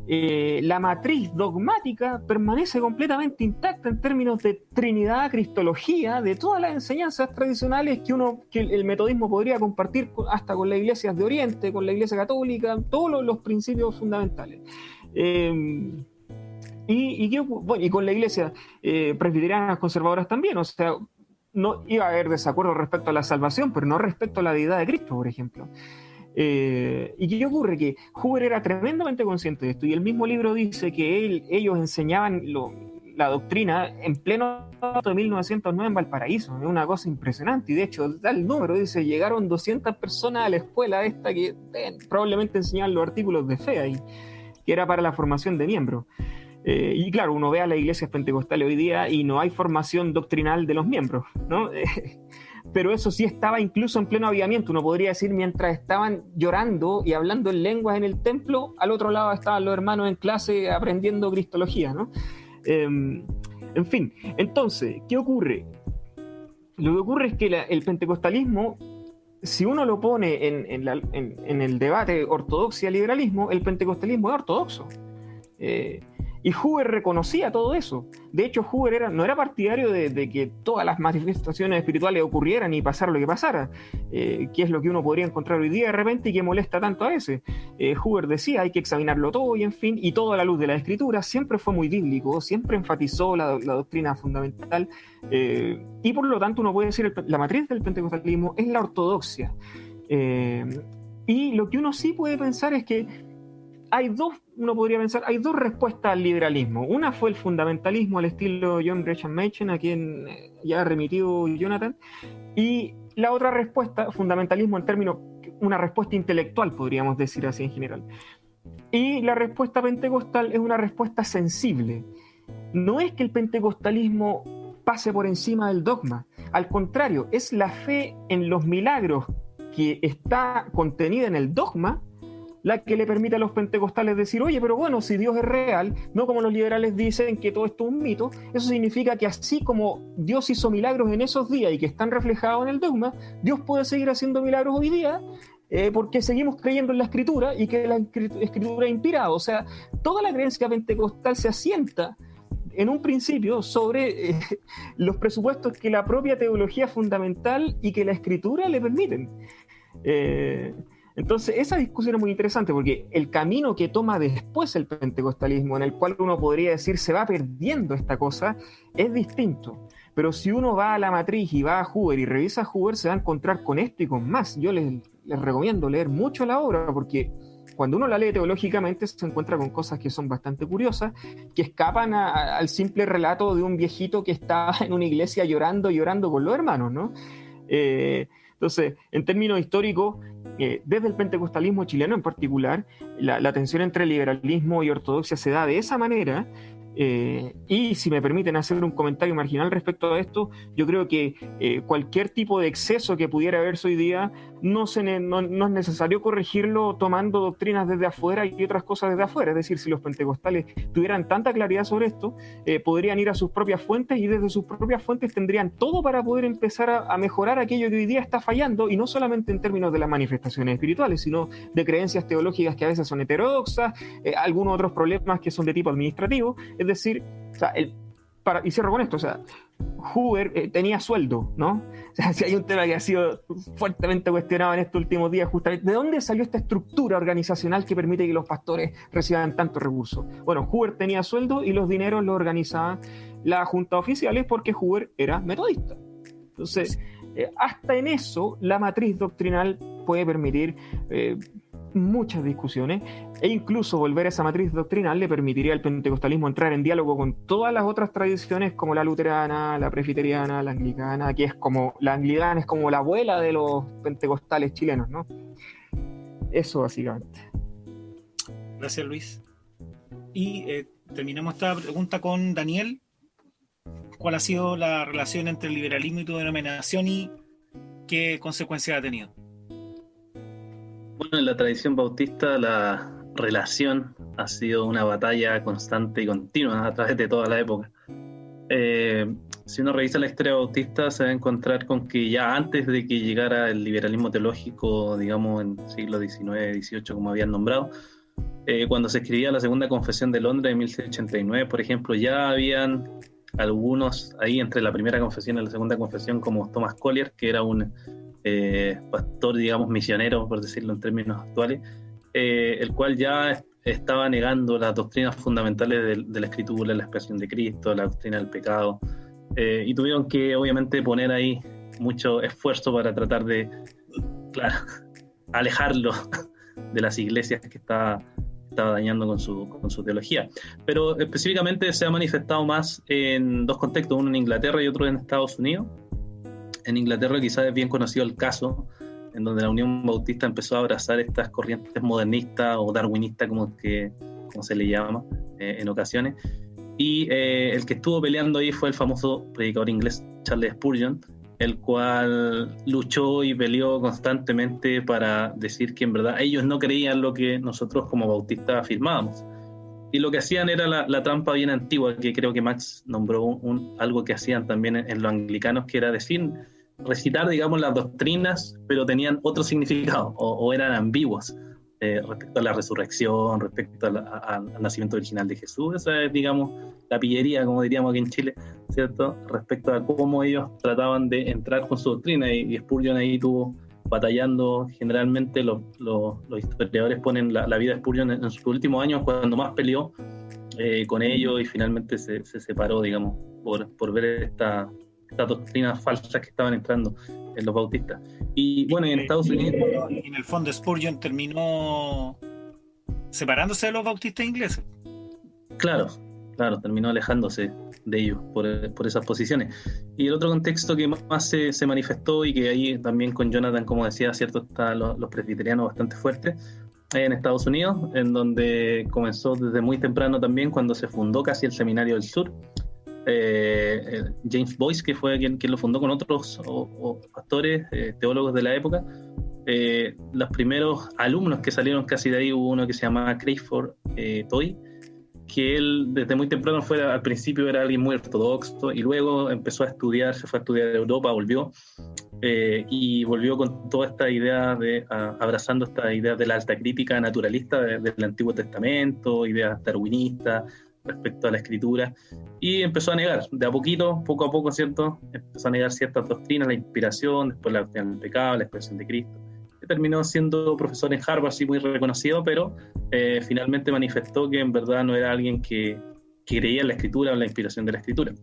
la matriz dogmática permanece completamente intacta en términos de Trinidad, Cristología, de todas las enseñanzas tradicionales que el metodismo podría compartir hasta con las iglesias de Oriente, con la Iglesia Católica, todos los principios fundamentales. Y con la iglesia presbiteriana conservadoras también, o sea, no iba a haber desacuerdo respecto a la salvación, pero no respecto a la deidad de Cristo, por ejemplo. ¿Y qué ocurre? Que Huber era tremendamente consciente de esto, y el mismo libro dice que ellos enseñaban la doctrina en pleno de 1909 en Valparaíso. Es una cosa impresionante, y de hecho da el número, dice, llegaron 200 personas a la escuela esta que probablemente enseñaban los artículos de fe ahí, que era para la formación de miembros. Y claro, uno ve a las iglesias pentecostales hoy día y no hay formación doctrinal de los miembros, ¿no? Pero eso sí estaba incluso en pleno avivamiento, uno podría decir, mientras estaban llorando y hablando en lenguas en el templo, al otro lado estaban los hermanos en clase aprendiendo cristología, ¿no? En fin, entonces, ¿qué ocurre? Lo que ocurre es que el pentecostalismo, si uno lo pone en el debate ortodoxia-liberalismo, el pentecostalismo es ortodoxo. Y Huber reconocía todo eso. De hecho, Huber no era partidario de que todas las manifestaciones espirituales ocurrieran y pasara lo que pasara, que es lo que uno podría encontrar hoy día de repente y que molesta tanto a veces. Huber decía, hay que examinarlo todo y en fin, y todo a la luz de la Escritura. Siempre fue muy bíblico, siempre enfatizó la doctrina fundamental, y por lo tanto uno puede decir la matriz del pentecostalismo es la ortodoxia. Y lo que uno sí puede pensar es que hay dos respuestas al liberalismo. Una fue el fundamentalismo al estilo John Gresham Machen, a quien ya ha remitido Jonathan, y la otra respuesta, fundamentalismo en términos, una respuesta intelectual, podríamos decir así en general. Y la respuesta pentecostal es una respuesta sensible. No es que el pentecostalismo pase por encima del dogma, al contrario, es la fe en los milagros que está contenida en el dogma la que le permite a los pentecostales decir, oye, pero bueno, si Dios es real, no como los liberales dicen que todo esto es un mito, eso significa que así como Dios hizo milagros en esos días y que están reflejados en el dogma, Dios puede seguir haciendo milagros hoy día porque seguimos creyendo en la Escritura y que la Escritura es inspirada. O sea, toda la creencia pentecostal se asienta en un principio sobre los presupuestos que la propia teología fundamental y que la Escritura le permiten. Entonces, esa discusión es muy interesante porque el camino que toma después el pentecostalismo, en el cual uno podría decir se va perdiendo esta cosa, es distinto. Pero si uno va a la matriz y va a Huber y revisa a Huber, se va a encontrar con esto y con más. Yo les recomiendo leer mucho la obra porque cuando uno la lee teológicamente se encuentra con cosas que son bastante curiosas, que escapan al simple relato de un viejito que estaba en una iglesia llorando con los hermanos, ¿no? Entonces, en términos históricos, desde el pentecostalismo chileno en particular, la tensión entre liberalismo y ortodoxia se da de esa manera. Y si me permiten hacer un comentario marginal respecto a esto, yo creo que cualquier tipo de exceso que pudiera haberse hoy día no es necesario corregirlo tomando doctrinas desde afuera y otras cosas desde afuera. Es decir, si los pentecostales tuvieran tanta claridad sobre esto, podrían ir a sus propias fuentes y desde sus propias fuentes tendrían todo para poder empezar a mejorar aquello que hoy día está fallando, y no solamente en términos de las manifestaciones espirituales, sino de creencias teológicas que a veces son heterodoxas, algunos otros problemas que son de tipo administrativo. Es decir, o sea, y cierro con esto, o sea, Hoover tenía sueldo, ¿no? O sea, si hay un tema que ha sido fuertemente cuestionado en estos últimos días, justamente, ¿de dónde salió esta estructura organizacional que permite que los pastores reciban tantos recursos? Bueno, Hoover tenía sueldo y los dineros los organizaba la junta oficiales porque Hoover era metodista. Entonces, hasta en eso, la matriz doctrinal puede permitir muchas discusiones, e incluso volver a esa matriz doctrinal le permitiría al pentecostalismo entrar en diálogo con todas las otras tradiciones como la luterana, la presbiteriana, la anglicana, que es como, la anglicana es como la abuela de los pentecostales chilenos, ¿no? Eso básicamente. Gracias, Luis. Y terminamos esta pregunta con Daniel. ¿Cuál ha sido la relación entre el liberalismo y tu denominación y qué consecuencias ha tenido? Bueno, en la tradición bautista la relación ha sido una batalla constante y continua a través de toda la época. Si uno revisa la historia bautista se va a encontrar con que ya antes de que llegara el liberalismo teológico, digamos en siglo XIX, XVIII, como habían nombrado, cuando se escribía la Segunda Confesión de Londres en 1689, por ejemplo, ya habían algunos ahí entre la primera confesión y la segunda confesión, como Thomas Collier, que era un pastor, digamos, misionero, por decirlo en términos actuales, el cual ya estaba negando las doctrinas fundamentales de la Escritura, la expiación de Cristo, la doctrina del pecado, y tuvieron que, obviamente, poner ahí mucho esfuerzo para tratar de, claro, alejarlo de las iglesias que estaba dañando con su teología. Pero específicamente se ha manifestado más en dos contextos, uno en Inglaterra y otro en Estados Unidos. En Inglaterra quizás es bien conocido el caso en donde la Unión Bautista empezó a abrazar estas corrientes modernistas o darwinistas, como se le llama en ocasiones. Y el que estuvo peleando ahí fue el famoso predicador inglés Charles Spurgeon, el cual luchó y peleó constantemente para decir que en verdad ellos no creían lo que nosotros como bautistas afirmábamos. Y lo que hacían era la trampa bien antigua, que creo que Max nombró algo que hacían también en los anglicanos, que era recitar, digamos, las doctrinas, pero tenían otro significado, o eran ambiguos respecto a la resurrección, respecto al nacimiento original de Jesús. Esa es, digamos, la pillería, como diríamos aquí en Chile, ¿cierto? Respecto a cómo ellos trataban de entrar con su doctrina, y Spurgeon ahí estuvo batallando. Generalmente los historiadores ponen la vida de Spurgeon en sus últimos años, cuando más peleó con ellos, y finalmente se separó, digamos, por ver estas doctrinas falsas que estaban entrando en los bautistas. Y bueno, en Estados Unidos... En el fondo Spurgeon terminó separándose de los bautistas ingleses. Claro, terminó alejándose de ellos por esas posiciones. Y el otro contexto que más se manifestó, y que ahí también con Jonathan, como decía, cierto, están los presbiterianos bastante fuertes, en Estados Unidos, en donde comenzó desde muy temprano también, cuando se fundó casi el Seminario del Sur. James Boyce, que fue quien lo fundó con otros pastores, teólogos de la época. Los primeros alumnos que salieron casi de ahí, hubo uno que se llamaba Crayford Toy, que él desde muy temprano al principio era alguien muy ortodoxo, y luego empezó a estudiar, se fue a estudiar a Europa, volvió con toda esta idea abrazando esta idea de la alta crítica naturalista del Antiguo Testamento, ideas darwinistas respecto a la Escritura, y empezó a negar, de a poquito, poco a poco, ¿cierto? Empezó a negar ciertas doctrinas, la inspiración, después la doctrina del pecado, la expresión de Cristo. Y terminó siendo profesor en Harvard, sí, muy reconocido, pero finalmente manifestó que en verdad no era alguien que creía en la Escritura o en la inspiración de la Escritura.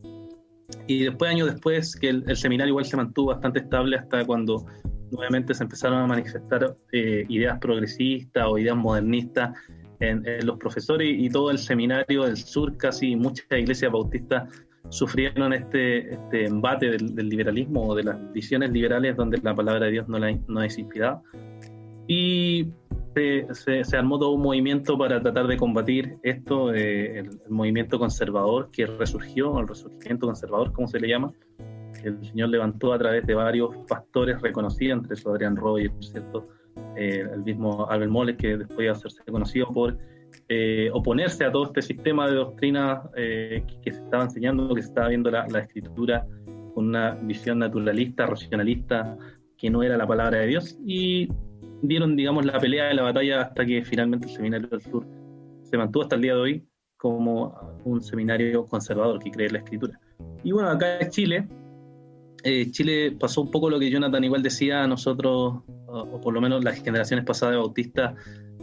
Y después, años después, que el seminario igual se mantuvo bastante estable hasta cuando nuevamente se empezaron a manifestar ideas progresistas o ideas modernistas en los profesores, y todo el seminario del sur, casi muchas iglesias bautistas sufrieron este embate del liberalismo o de las visiones liberales, donde la palabra de Dios no es inspirada. Y se armó todo un movimiento para tratar de combatir esto, el movimiento conservador que resurgió, el resurgimiento conservador, como se le llama. El Señor levantó a través de varios pastores reconocidos, entre esos Adrian Rogers, ¿cierto? El mismo Albert Moller, que después iba a hacerse conocido por oponerse a todo este sistema de doctrina que se estaba enseñando, que se estaba viendo la Escritura con una visión naturalista, racionalista, que no era la palabra de Dios, y dieron, digamos, la pelea y la batalla hasta que finalmente el Seminario del Sur se mantuvo hasta el día de hoy como un seminario conservador que cree en la Escritura. Y bueno, acá en Chile, Chile pasó un poco lo que Jonathan igual decía. A nosotros, o por lo menos las generaciones pasadas de bautistas,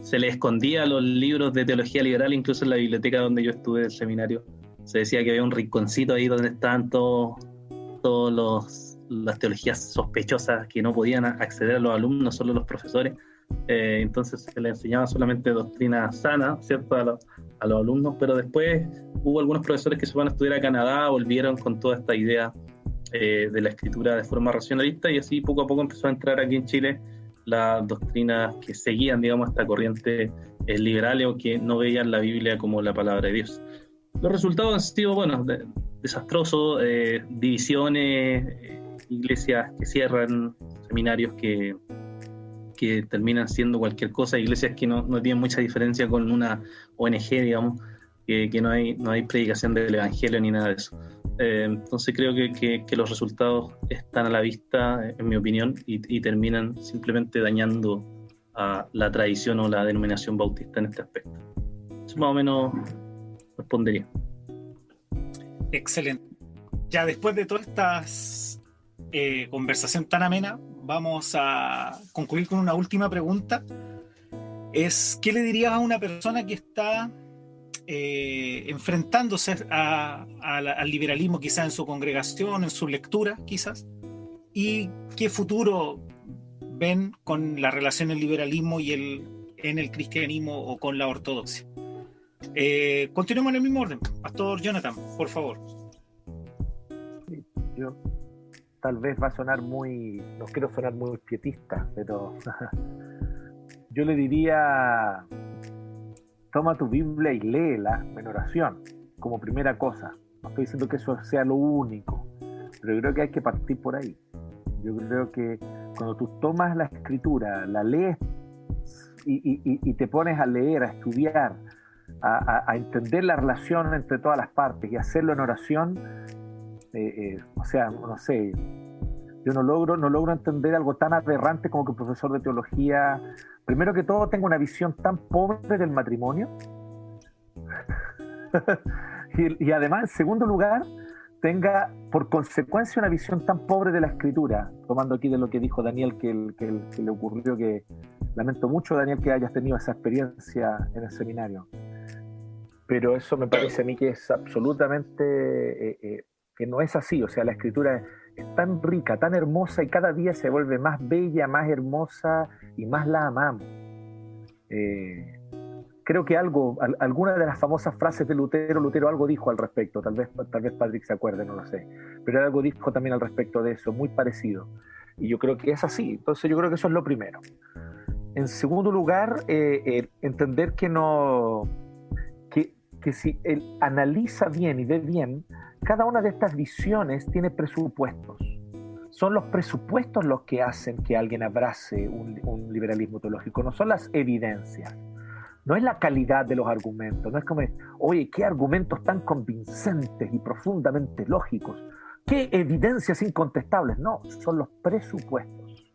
se les escondía los libros de teología liberal, incluso en la biblioteca donde yo estuve del seminario. Se decía que había un rinconcito ahí donde estaban todas las teologías sospechosas que no podían acceder a los alumnos, solo los profesores. Entonces se les enseñaba solamente doctrina sana, ¿cierto?, a los alumnos, pero después hubo algunos profesores que se van a estudiar a Canadá, volvieron con toda esta idea de la escritura de forma racionalista, y así poco a poco empezó a entrar aquí en Chile las doctrinas que seguían, digamos, esta corriente liberal, o que no veían la Biblia como la palabra de Dios. Los resultados han sido, bueno, desastrosos, divisiones, iglesias que cierran, seminarios que terminan siendo cualquier cosa, iglesias que no tienen mucha diferencia con una ONG, digamos, que no hay predicación del evangelio ni nada de eso. Entonces creo que los resultados están a la vista, en mi opinión, y terminan simplemente dañando a la tradición o la denominación bautista en este aspecto. Eso más o menos respondería. Excelente. Ya después de todas estas conversación tan amena, vamos a concluir con una última pregunta. ¿Qué le dirías a una persona que está enfrentándose al liberalismo, quizás en su congregación, en su lectura, quizás? ¿Y qué futuro ven con la relación del liberalismo y en el cristianismo o con la ortodoxia? Continuemos en el mismo orden. Pastor Jonathan, por favor. Yo tal vez va a sonar no quiero sonar muy pietista, pero yo le diría: toma tu Biblia y léela en oración, como primera cosa. No estoy diciendo que eso sea lo único, pero yo creo que hay que partir por ahí. Yo creo que cuando tú tomas la Escritura, la lees y te pones a leer, a estudiar, a entender la relación entre todas las partes y hacerlo en oración, o sea, no sé, yo no logro entender algo tan aberrante como que un profesor de teología, primero que todo, tenga una visión tan pobre del matrimonio y además, en segundo lugar, tenga por consecuencia una visión tan pobre de la Escritura, tomando aquí de lo que dijo Daniel, que le ocurrió, que lamento mucho, Daniel, que hayas tenido esa experiencia en el seminario, pero eso me parece a mí que es absolutamente que no es así. O sea, la Escritura es tan rica, tan hermosa, y cada día se vuelve más bella, más hermosa, y más la amamos. Creo que alguna de las famosas frases de Lutero algo dijo al respecto, tal vez Patrick se acuerde, no lo sé, pero algo dijo también al respecto de eso, muy parecido, y yo creo que es así. Entonces yo creo que eso es lo primero. En segundo lugar, entender que si él analiza bien y ve bien, cada una de estas visiones tiene presupuestos. Son los presupuestos los que hacen que alguien abrace un liberalismo teológico, no son las evidencias. No es la calidad de los argumentos, no es como, oye, qué argumentos tan convincentes y profundamente lógicos, qué evidencias incontestables. No, son los presupuestos.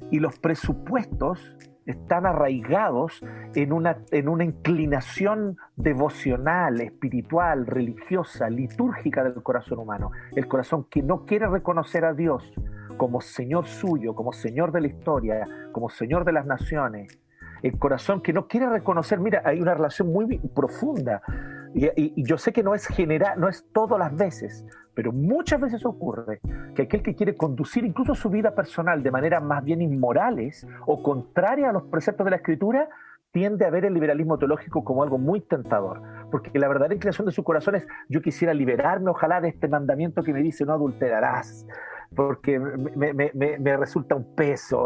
Y los presupuestos están arraigados en una inclinación devocional, espiritual, religiosa, litúrgica del corazón humano. El corazón que no quiere reconocer a Dios como Señor suyo, como Señor de la historia, como Señor de las naciones. El corazón que no quiere reconocer, mira, hay una relación muy profunda, y yo sé que no es general, no es todas las veces, pero muchas veces ocurre que aquel que quiere conducir incluso su vida personal de maneras más bien inmorales o contrarias a los preceptos de la Escritura, tiende a ver el liberalismo teológico como algo muy tentador, porque la verdadera inclinación de su corazón es: yo quisiera liberarme, ojalá, de este mandamiento que me dice no adulterarás, porque me resulta un peso.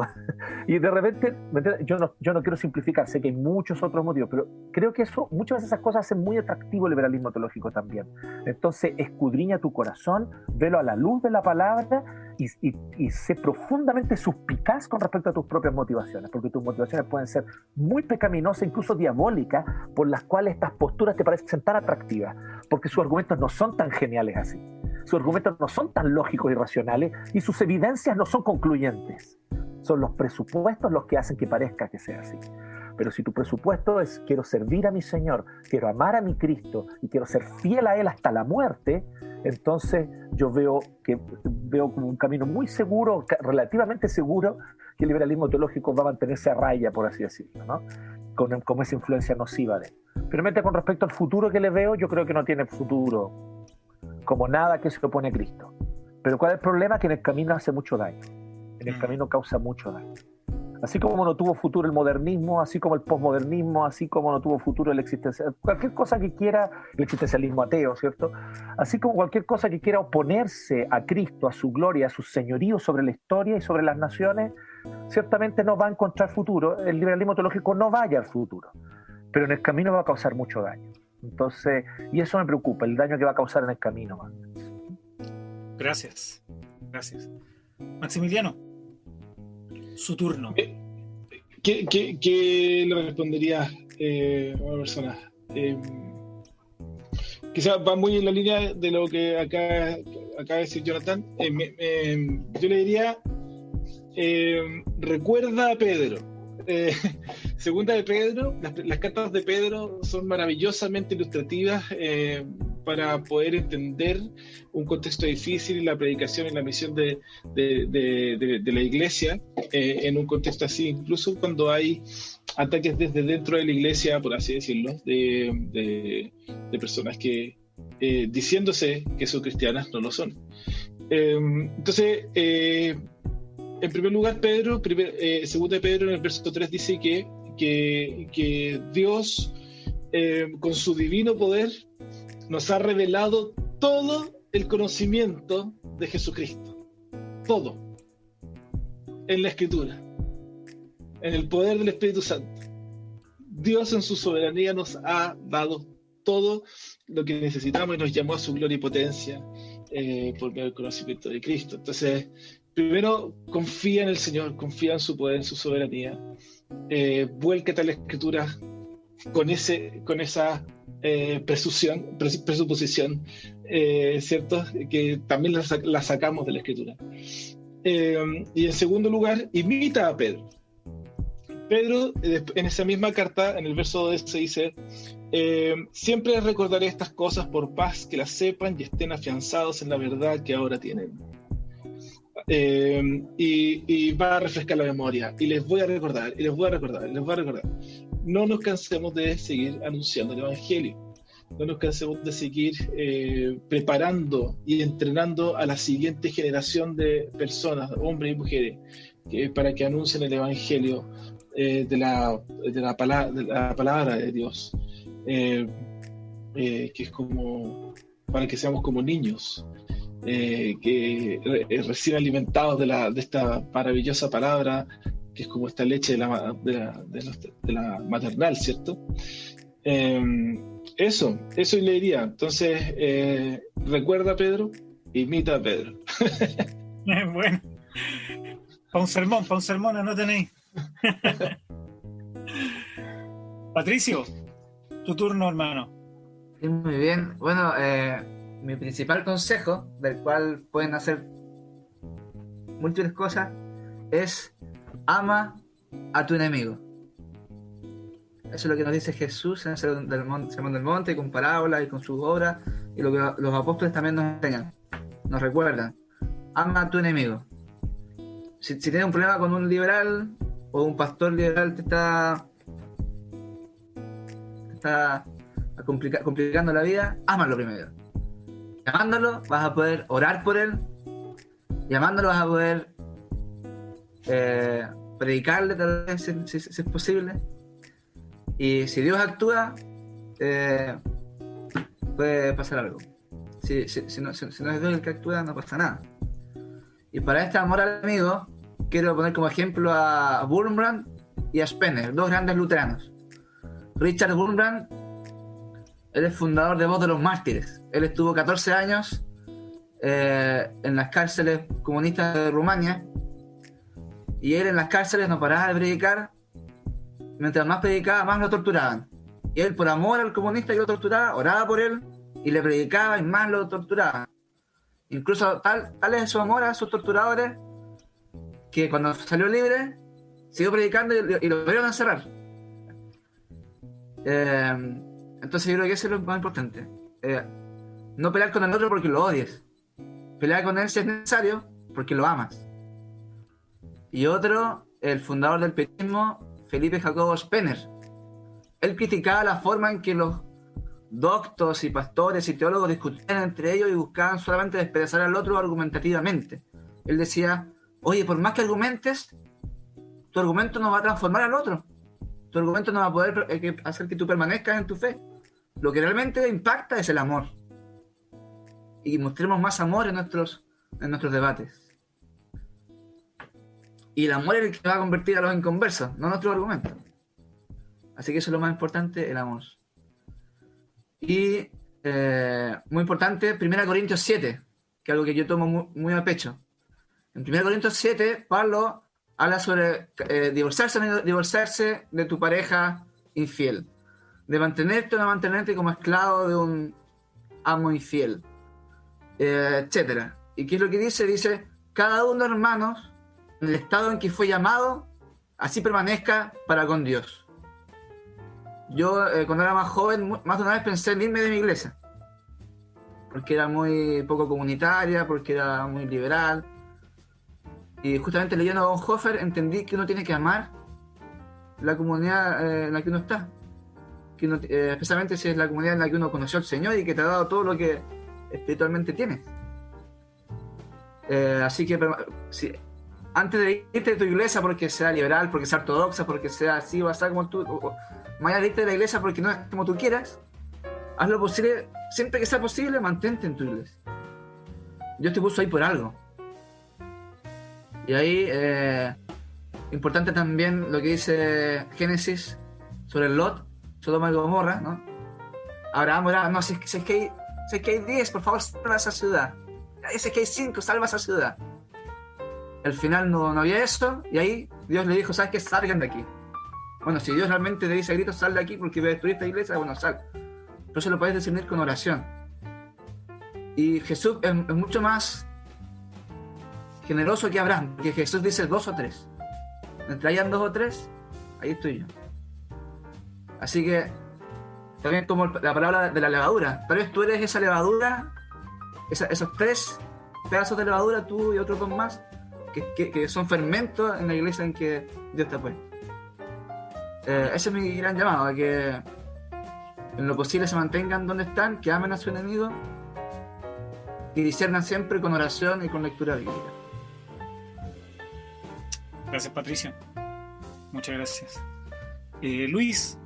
Y de repente, yo no quiero simplificar, sé que hay muchos otros motivos, pero creo que muchas veces esas cosas hacen muy atractivo el liberalismo teológico también. Entonces, escudriña tu corazón, velo a la luz de la palabra y sé profundamente suspicaz con respecto a tus propias motivaciones, porque tus motivaciones pueden ser muy pecaminosas, incluso diabólicas, por las cuales estas posturas te parecen tan atractivas, porque sus argumentos no son tan geniales así. Sus argumentos no son tan lógicos y racionales, y sus evidencias no son concluyentes. Son los presupuestos los que hacen que parezca que sea así. Pero si tu presupuesto es quiero servir a mi Señor, quiero amar a mi Cristo y quiero ser fiel a Él hasta la muerte, entonces yo veo como un camino muy seguro, relativamente seguro, que el liberalismo teológico va a mantenerse a raya, por así decirlo, ¿no? Con esa influencia nociva de él. Finalmente, con respecto al futuro que le veo, yo creo que no tiene futuro como nada que se opone a Cristo. Pero ¿cuál es el problema? Que en el camino hace mucho daño. En el camino causa mucho daño. Así como no tuvo futuro el modernismo, así como el posmodernismo, así como no tuvo futuro el existencialismo, cualquier cosa que quiera, el existencialismo ateo, ¿cierto? Así como cualquier cosa que quiera oponerse a Cristo, a su gloria, a su señorío sobre la historia y sobre las naciones, ciertamente no va a encontrar futuro. El liberalismo teológico no va a hallar futuro, pero en el camino va a causar mucho daño. Entonces, y eso me preocupa, el daño que va a causar en el camino. Gracias. Maximiliano, su turno. ¿Qué le respondería a una persona? Quizás va muy en la línea de lo que acaba de decir Jonathan. Yo le diría, recuerda a Pedro. Segunda de Pedro, las cartas de Pedro son maravillosamente ilustrativas para poder entender un contexto difícil y la predicación y la misión de la iglesia en un contexto así, incluso cuando hay ataques desde dentro de la iglesia, por así decirlo, de personas que diciéndose que son cristianas no lo son. Entonces, en primer lugar, segunda de Pedro en el verso 3 dice que Dios, con su divino poder, nos ha revelado todo el conocimiento de Jesucristo. Todo. En la Escritura. En el poder del Espíritu Santo. Dios en su soberanía nos ha dado todo lo que necesitamos y nos llamó a su gloria y potencia por medio del conocimiento de Cristo. Entonces, primero, confía en el Señor, confía en su poder, en su soberanía. Vuélcate a la Escritura con esa presuposición, ¿cierto? Que también la sacamos de la Escritura. Y en segundo lugar, imita a Pedro. Pedro, en esa misma carta, en el verso 12, dice: siempre recordaré estas cosas por paz que las sepan y estén afianzados en la verdad que ahora tienen. Y va a refrescar la memoria, y les voy a recordar, no nos cansemos de seguir anunciando el Evangelio, no nos cansemos de seguir preparando y entrenando a la siguiente generación de personas, hombres y mujeres, para que anuncien el Evangelio de la palabra de Dios, que es como para que seamos como niños, que recién alimentados de esta maravillosa palabra, que es como esta leche de la maternal, ¿cierto? Eso le diría. Entonces, recuerda a Pedro, imita a Pedro. Bueno, para un sermón, anoten ahí. Patricio, tu turno, hermano. Sí, muy bien. Bueno, mi principal consejo, del cual pueden hacer múltiples cosas, es: ama a tu enemigo. Eso es lo que nos dice Jesús en el Sermón del Monte, con parábolas y con sus obras, y lo que los apóstoles también nos enseñan, nos recuerdan: ama a tu enemigo. Si tienes un problema con un liberal o un pastor liberal te está complicando la vida, ámalo primero. Llamándolo vas a poder orar por él, llamándolo vas a poder predicarle tal vez si es posible, y si Dios actúa puede pasar algo. Si no es Dios el que actúa, no pasa nada. Y para este amor al amigo quiero poner como ejemplo a Wurmbrand y a Spener, dos grandes luteranos. Richard Wurmbrand, él es fundador de Voz de los Mártires. Él estuvo 14 años en las cárceles comunistas de Rumania, y él en las cárceles no paraba de predicar. Mientras más predicaba, más lo torturaban, y él, por amor al comunista que lo torturaba, oraba por él y le predicaba, y más lo torturaban. Incluso tal es su amor a sus torturadores que cuando salió libre siguió predicando y lo volvieron a encerrar. Entonces yo creo que eso es lo más importante. No pelear con el otro porque lo odies. Pelear con él si es necesario porque lo amas. Y otro, el fundador del pietismo, Felipe Jacobo Spener. Él criticaba la forma en que los doctos y pastores y teólogos discutían entre ellos y buscaban solamente despedazar al otro argumentativamente. Él decía, oye, por más que argumentes, tu argumento no va a transformar al otro. Tu argumento no va a poder hacer que tú permanezcas en tu fe. Lo que realmente impacta es el amor. Y mostremos más amor en nuestros debates. Y el amor es el que va a convertir a los inconversos, no nuestros argumentos. Así que eso es lo más importante, el amor. Y muy importante, 1 Corintios 7, que es algo que yo tomo muy a pecho. En 1 Corintios 7, Pablo habla sobre divorciarse de tu pareja infiel, de mantenerte o no mantenerte como esclavo de un amo infiel, etc. ¿Y qué es lo que dice? Dice, cada uno, hermanos, en el estado en que fue llamado, así permanezca para con Dios. Yo, cuando era más joven, más de una vez pensé en irme de mi iglesia, porque era muy poco comunitaria, porque era muy liberal. Y justamente leyendo a Bonhoeffer entendí que uno tiene que amar la comunidad en la que uno está, que uno, especialmente si es la comunidad en la que uno conoció al Señor y que te ha dado todo lo que espiritualmente tienes. Así que si, antes de irte de tu iglesia porque sea liberal, porque sea ortodoxa, porque sea así o así como tú, más allá de irte de la iglesia porque no es como tú quieras, haz lo posible, siempre que sea posible, mantente en tu iglesia. Dios te puso ahí por algo. Y ahí, importante también lo que dice Génesis sobre el Lot, Sodoma y Gomorra, ¿no? Abraham oraba, no, si es que hay 10, por favor, salva esa ciudad. Si es que hay 5, salva esa ciudad. Al final no había eso, y ahí Dios le dijo, ¿sabes qué? Salgan de aquí. Bueno, si Dios realmente te dice a gritos, sal de aquí porque voy a destruir esta iglesia, bueno, sal. Pero eso lo puedes discernir con oración. Y Jesús es mucho más generoso que Abraham, porque Jesús dice 2 o 3. Entre hayan 2 o 3, ahí estoy yo. Así que también como la palabra de la levadura, tal vez tú eres esa levadura, esos 3 pedazos de levadura, tú y otros 2 más, que son fermentos en la iglesia en que Dios te ha puesto. Ese es mi gran llamado, a que en lo posible se mantengan donde están, que amen a su enemigo y discernan siempre con oración y con lectura bíblica. Gracias, Patricio. Muchas gracias. Luis,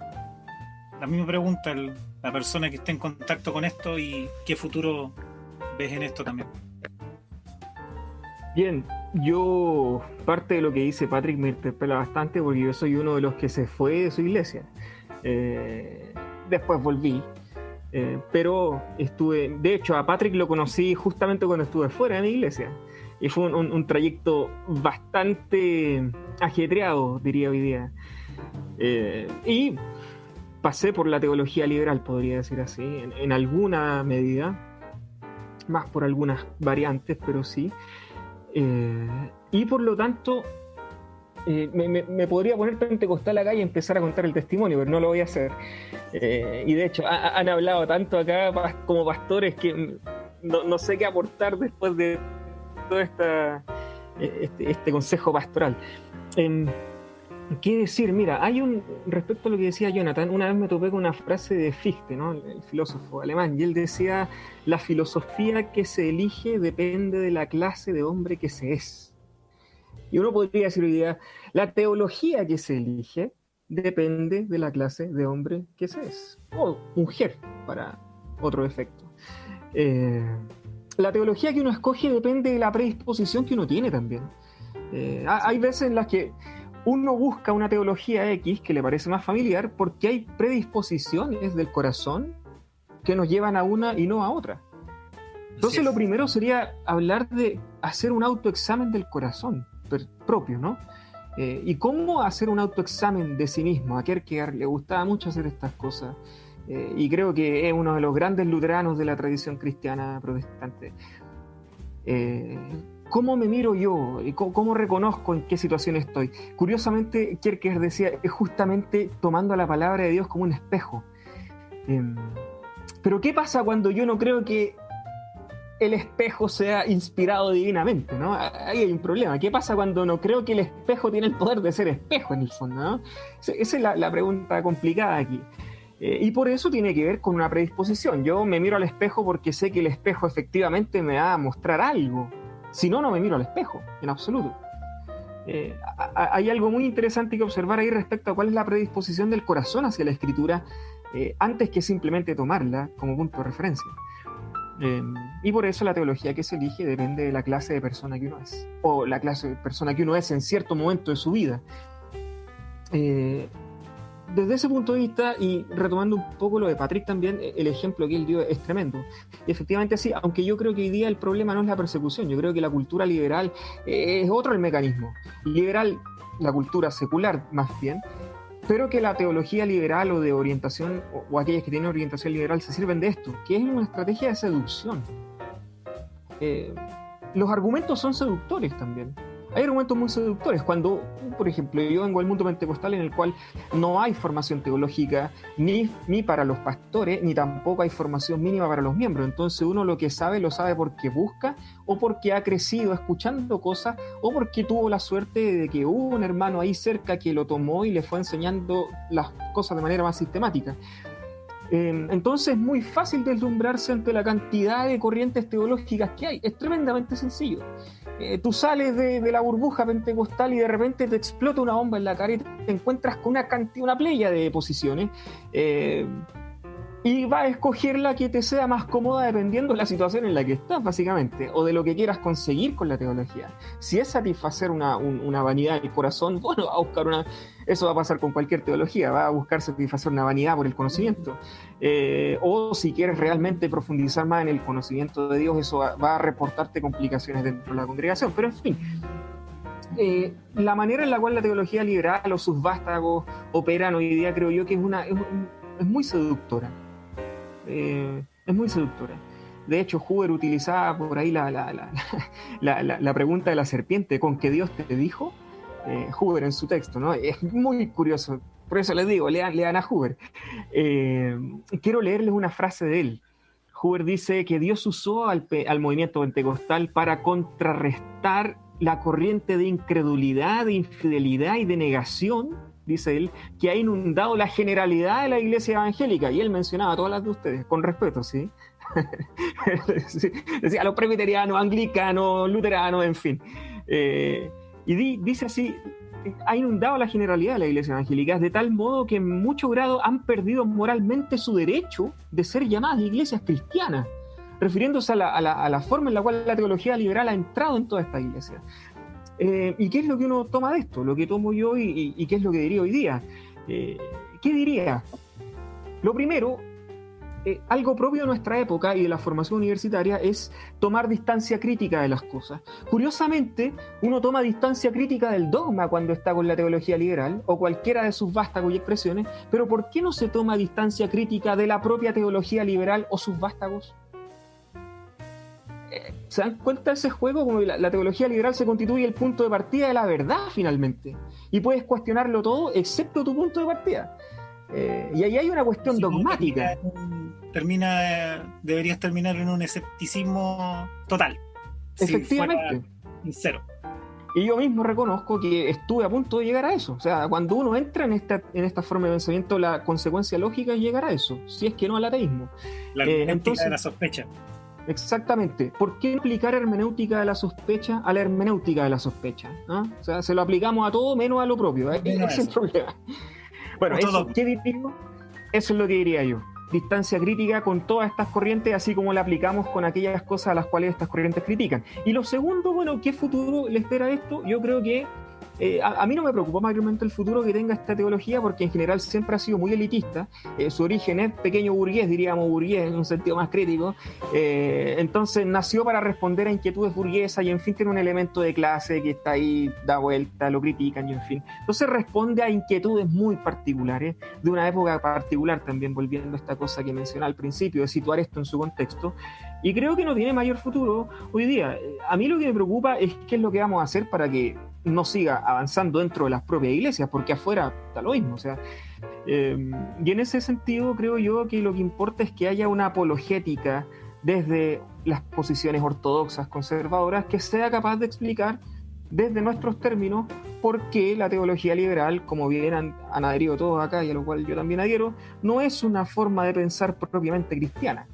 la misma pregunta, la persona que esté en contacto con esto y qué futuro ves en esto también. Bien, yo parte de lo que dice Patrick me interpela bastante porque yo soy uno de los que se fue de su iglesia. Después volví, pero estuve, de hecho a Patrick lo conocí justamente cuando estuve fuera de mi iglesia y fue un trayecto bastante ajetreado, diría hoy día, y pasé por la teología liberal, podría decir así, en alguna medida, más por algunas variantes, pero sí. Y por lo tanto me podría poner pentecostal acá y empezar a contar el testimonio, pero no lo voy a hacer. Y de hecho han hablado tanto acá como pastores que no sé qué aportar después de todo este consejo pastoral. ¿Qué decir? Mira, respecto a lo que decía Jonathan, una vez me topé con una frase de Fichte, ¿no? El filósofo alemán, y él decía, la filosofía que se elige depende de la clase de hombre que se es. Y uno podría decir hoy día, la teología que se elige depende de la clase de hombre que se es, o mujer, para otro efecto. La teología que uno escoge depende de la predisposición que uno tiene también. Hay veces en las que uno busca una teología X que le parece más familiar porque hay predisposiciones del corazón que nos llevan a una y no a otra. Entonces lo primero sería hablar de hacer un autoexamen del corazón propio, ¿no? Y cómo hacer un autoexamen de sí mismo. A Kierkegaard le gustaba mucho hacer estas cosas y creo que es uno de los grandes luteranos de la tradición cristiana protestante. ¿cómo me miro yo? ¿Cómo reconozco en qué situación estoy? Curiosamente, Kierkegaard decía, es justamente tomando la palabra de Dios como un espejo. Pero ¿qué pasa cuando yo no creo que el espejo sea inspirado divinamente, ¿no? Ahí hay un problema. ¿Qué pasa cuando no creo que el espejo tiene el poder de ser espejo en el fondo, ¿no? Esa es la pregunta complicada aquí. Y por eso tiene que ver con una predisposición. Yo me miro al espejo porque sé que el espejo efectivamente me va a mostrar algo. Si no, no me miro al espejo, en absoluto. Hay algo muy interesante que observar ahí respecto a cuál es la predisposición del corazón hacia la escritura antes que simplemente tomarla como punto de referencia. Y por eso la teología que se elige depende de la clase de persona que uno es, o la clase de persona que uno es en cierto momento de su vida. Desde ese punto de vista, y retomando un poco lo de Patrick también, el ejemplo que él dio es tremendo. Y efectivamente sí, aunque yo creo que hoy día el problema no es la persecución, yo creo que la cultura liberal es otro el mecanismo. Liberal, la cultura secular más bien, pero que la teología liberal o de orientación, o aquellas que tienen orientación liberal, se sirven de esto, que es una estrategia de seducción. Los argumentos son seductores también. Hay argumentos muy seductores. Cuando, por ejemplo, yo vengo al mundo pentecostal en el cual no hay formación teológica ni para los pastores, ni tampoco hay formación mínima para los miembros. Entonces uno lo que sabe, lo sabe porque busca, o porque ha crecido escuchando cosas, o porque tuvo la suerte de que hubo un hermano ahí cerca que lo tomó y le fue enseñando las cosas de manera más sistemática. Entonces es muy fácil deslumbrarse ante la cantidad de corrientes teológicas que hay. Es tremendamente sencillo. Tú sales de la burbuja pentecostal y de repente te explota una bomba en la cara y te encuentras con una playa de posiciones y vas a escoger la que te sea más cómoda dependiendo de la situación en la que estás, básicamente, o de lo que quieras conseguir con la teología. Si es satisfacer una vanidad del corazón, bueno, va a buscar eso va a pasar con cualquier teología, va a buscar satisfacer una vanidad por el conocimiento. O si quieres realmente profundizar más en el conocimiento de Dios, eso va a reportarte complicaciones dentro de la congregación. Pero en fin, la manera en la cual la teología liberal o sus vástagos operan hoy día, creo yo que es muy seductora. Es muy seductora. De hecho, Huber utilizaba por ahí la pregunta de la serpiente, ¿con qué Dios te dijo? Huber en su texto, ¿no? Es muy curioso. Por eso les digo, lean a Huber. Quiero leerles una frase de él. Huber dice que Dios usó al movimiento pentecostal para contrarrestar la corriente de incredulidad, de infidelidad y de negación, dice él, que ha inundado la generalidad de la iglesia evangélica. Y él mencionaba a todas las de ustedes, con respeto, ¿sí? Decía los presbiterianos, anglicanos, luteranos, en fin. Y dice así, ha inundado la generalidad de la iglesia evangélica de tal modo que en mucho grado han perdido moralmente su derecho de ser llamadas iglesias cristianas, refiriéndose a la forma en la cual la teología liberal ha entrado en toda esta iglesia. ¿Y qué es lo que uno toma de esto? Lo que tomo yo y qué es lo que diría hoy día. ¿Qué diría? Lo primero, algo propio de nuestra época y de la formación universitaria es tomar distancia crítica de las cosas. Curiosamente, uno toma distancia crítica del dogma cuando está con la teología liberal o cualquiera de sus vástagos y expresiones, pero ¿por qué no se toma distancia crítica de la propia teología liberal o sus vástagos? ¿Se dan cuenta de ese juego? Como la teología liberal se constituye el punto de partida de la verdad finalmente, y puedes cuestionarlo todo excepto tu punto de partida. Y ahí hay una cuestión dogmática. Deberías terminar en un escepticismo total. Efectivamente. Si cero. Y yo mismo reconozco que estuve a punto de llegar a eso. O sea, cuando uno entra en esta forma de pensamiento, la consecuencia lógica es llegar a eso, si es que no al ateísmo. La hermenéutica de la sospecha. Exactamente. ¿Por qué no aplicar hermenéutica de la sospecha a la hermenéutica de la sospecha? ¿No? O sea, se lo aplicamos a todo menos a lo propio. Ese es el problema. Bueno, eso, ¿qué diría? Eso es lo que diría yo. Distancia crítica con todas estas corrientes, así como la aplicamos con aquellas cosas a las cuales estas corrientes critican. Y lo segundo, bueno, ¿qué futuro le espera esto? Yo creo que A mí no me preocupa mayormente el futuro que tenga esta teología, porque en general siempre ha sido muy elitista. Su origen es pequeño burgués, diríamos burgués en un sentido más crítico. Entonces nació para responder a inquietudes burguesas y en fin tiene un elemento de clase que está ahí, da vuelta, lo critican y en fin. Entonces responde a inquietudes muy particulares, de una época particular también, volviendo a esta cosa que mencioné al principio, de situar esto en su contexto. Y creo que no tiene mayor futuro hoy día. A mí lo que me preocupa es qué es lo que vamos a hacer para que no siga avanzando dentro de las propias iglesias, porque afuera está lo mismo. O sea, y en ese sentido creo yo que lo que importa es que haya una apologética desde las posiciones ortodoxas conservadoras que sea capaz de explicar desde nuestros términos por qué la teología liberal, como bien han adherido todos acá y a lo cual yo también adhiero, no es una forma de pensar propiamente cristiana.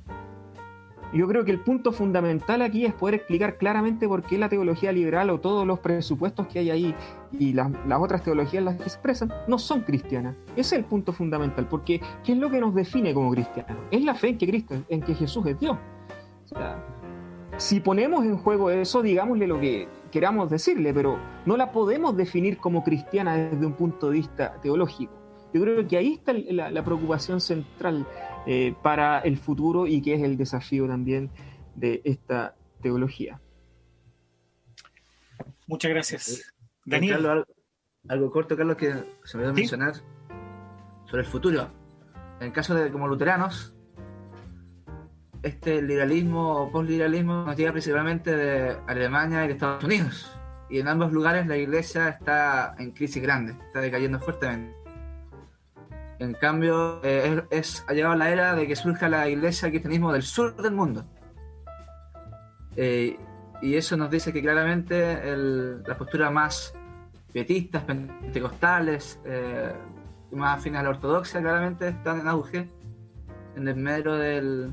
Yo creo que el punto fundamental aquí es poder explicar claramente por qué la teología liberal o todos los presupuestos que hay ahí y las otras teologías las que se expresan no son cristianas. Ese es el punto fundamental, porque ¿qué es lo que nos define como cristianos? Es la fe en que Cristo, en que Jesús es Dios. O sea, si ponemos en juego eso, digámosle lo que queramos decirle, pero no la podemos definir como cristiana desde un punto de vista teológico. Yo creo que ahí está la preocupación central para el futuro y que es el desafío también de esta teología. Muchas gracias. Daniel. Carlos, algo corto, Carlos, que se me olvidó mencionar sobre el futuro. En el caso de como luteranos, este liberalismo o postliberalismo nos llega principalmente de Alemania y de Estados Unidos. Y en ambos lugares la iglesia está en crisis grande, está decayendo fuertemente. En cambio, ha llegado la era de que surja la iglesia del cristianismo del sur del mundo. Y eso nos dice que claramente las posturas más pietistas, pentecostales, más afines a la ortodoxia, claramente están en auge en el medio de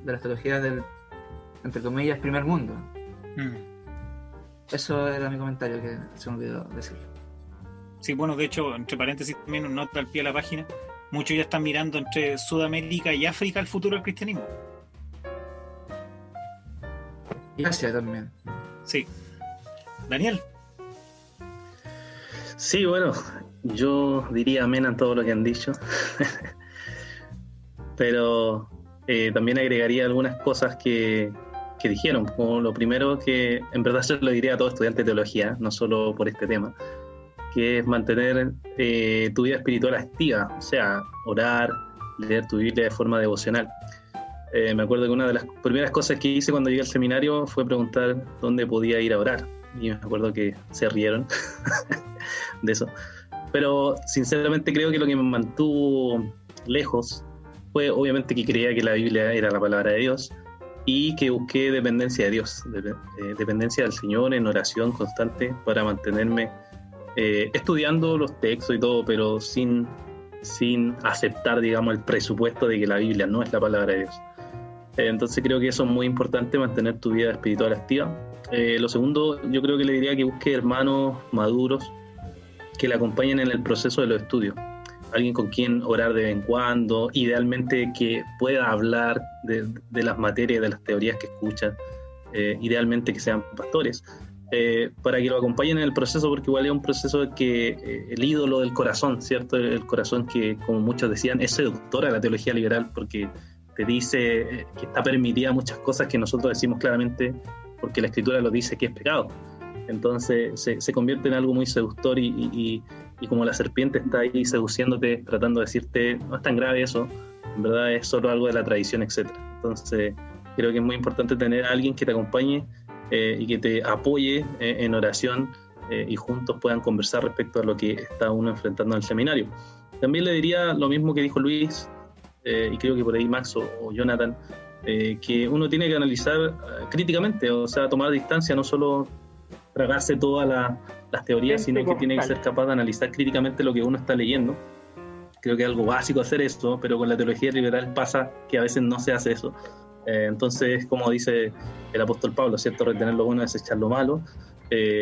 las teologías del, entre comillas, primer mundo. Eso era mi comentario que se me olvidó decir. Sí, bueno, de hecho, entre paréntesis también una nota al pie de la página, muchos ya están mirando entre Sudamérica y África el futuro del cristianismo. Y Asia también. Sí. Daniel. Sí, bueno, yo diría amén a todo lo que han dicho, pero también agregaría algunas cosas que dijeron, como lo primero que en verdad se lo diría a todo estudiante de teología, no solo por este tema, que es mantener tu vida espiritual activa, o sea, orar, leer tu Biblia de forma devocional. Me acuerdo que una de las primeras cosas que hice cuando llegué al seminario fue preguntar dónde podía ir a orar, y me acuerdo que se rieron de eso. Pero sinceramente creo que lo que me mantuvo lejos fue obviamente que creía que la Biblia era la palabra de Dios y que busqué dependencia de Dios, dependencia del Señor en oración constante para mantenerme estudiando los textos y todo, pero sin aceptar, digamos, el presupuesto de que la Biblia no es la palabra de Dios. Entonces creo que eso es muy importante, mantener tu vida espiritual activa. Lo segundo, yo creo que le diría que busque hermanos maduros que le acompañen en el proceso de los estudios. Alguien con quien orar de vez en cuando, idealmente que pueda hablar de las materias, de las teorías que escuchan, idealmente que sean pastores, para que lo acompañen en el proceso, porque igual es un proceso que el ídolo del corazón, ¿cierto? El corazón que, como muchos decían, es seductora de la teología liberal, porque te dice que está permitida muchas cosas que nosotros decimos claramente porque la Escritura lo dice que es pecado. Entonces se convierte en algo muy seductor y como la serpiente está ahí seduciéndote, tratando de decirte, no es tan grave eso, en verdad es solo algo de la tradición, etc. Entonces creo que es muy importante tener a alguien que te acompañe y que te apoye en oración y juntos puedan conversar respecto a lo que está uno enfrentando en el seminario. También le diría lo mismo que dijo Luis, y creo que por ahí Max o Jonathan, que uno tiene que analizar críticamente, o sea, tomar distancia, no solo tragarse todas las teorías, sino que tiene que ser capaz de analizar críticamente lo que uno está leyendo. Creo que es algo básico hacer esto, pero con la teología liberal pasa que a veces no se hace eso. Entonces, como dice el apóstol Pablo, ¿cierto? Retener lo bueno, desechar lo malo.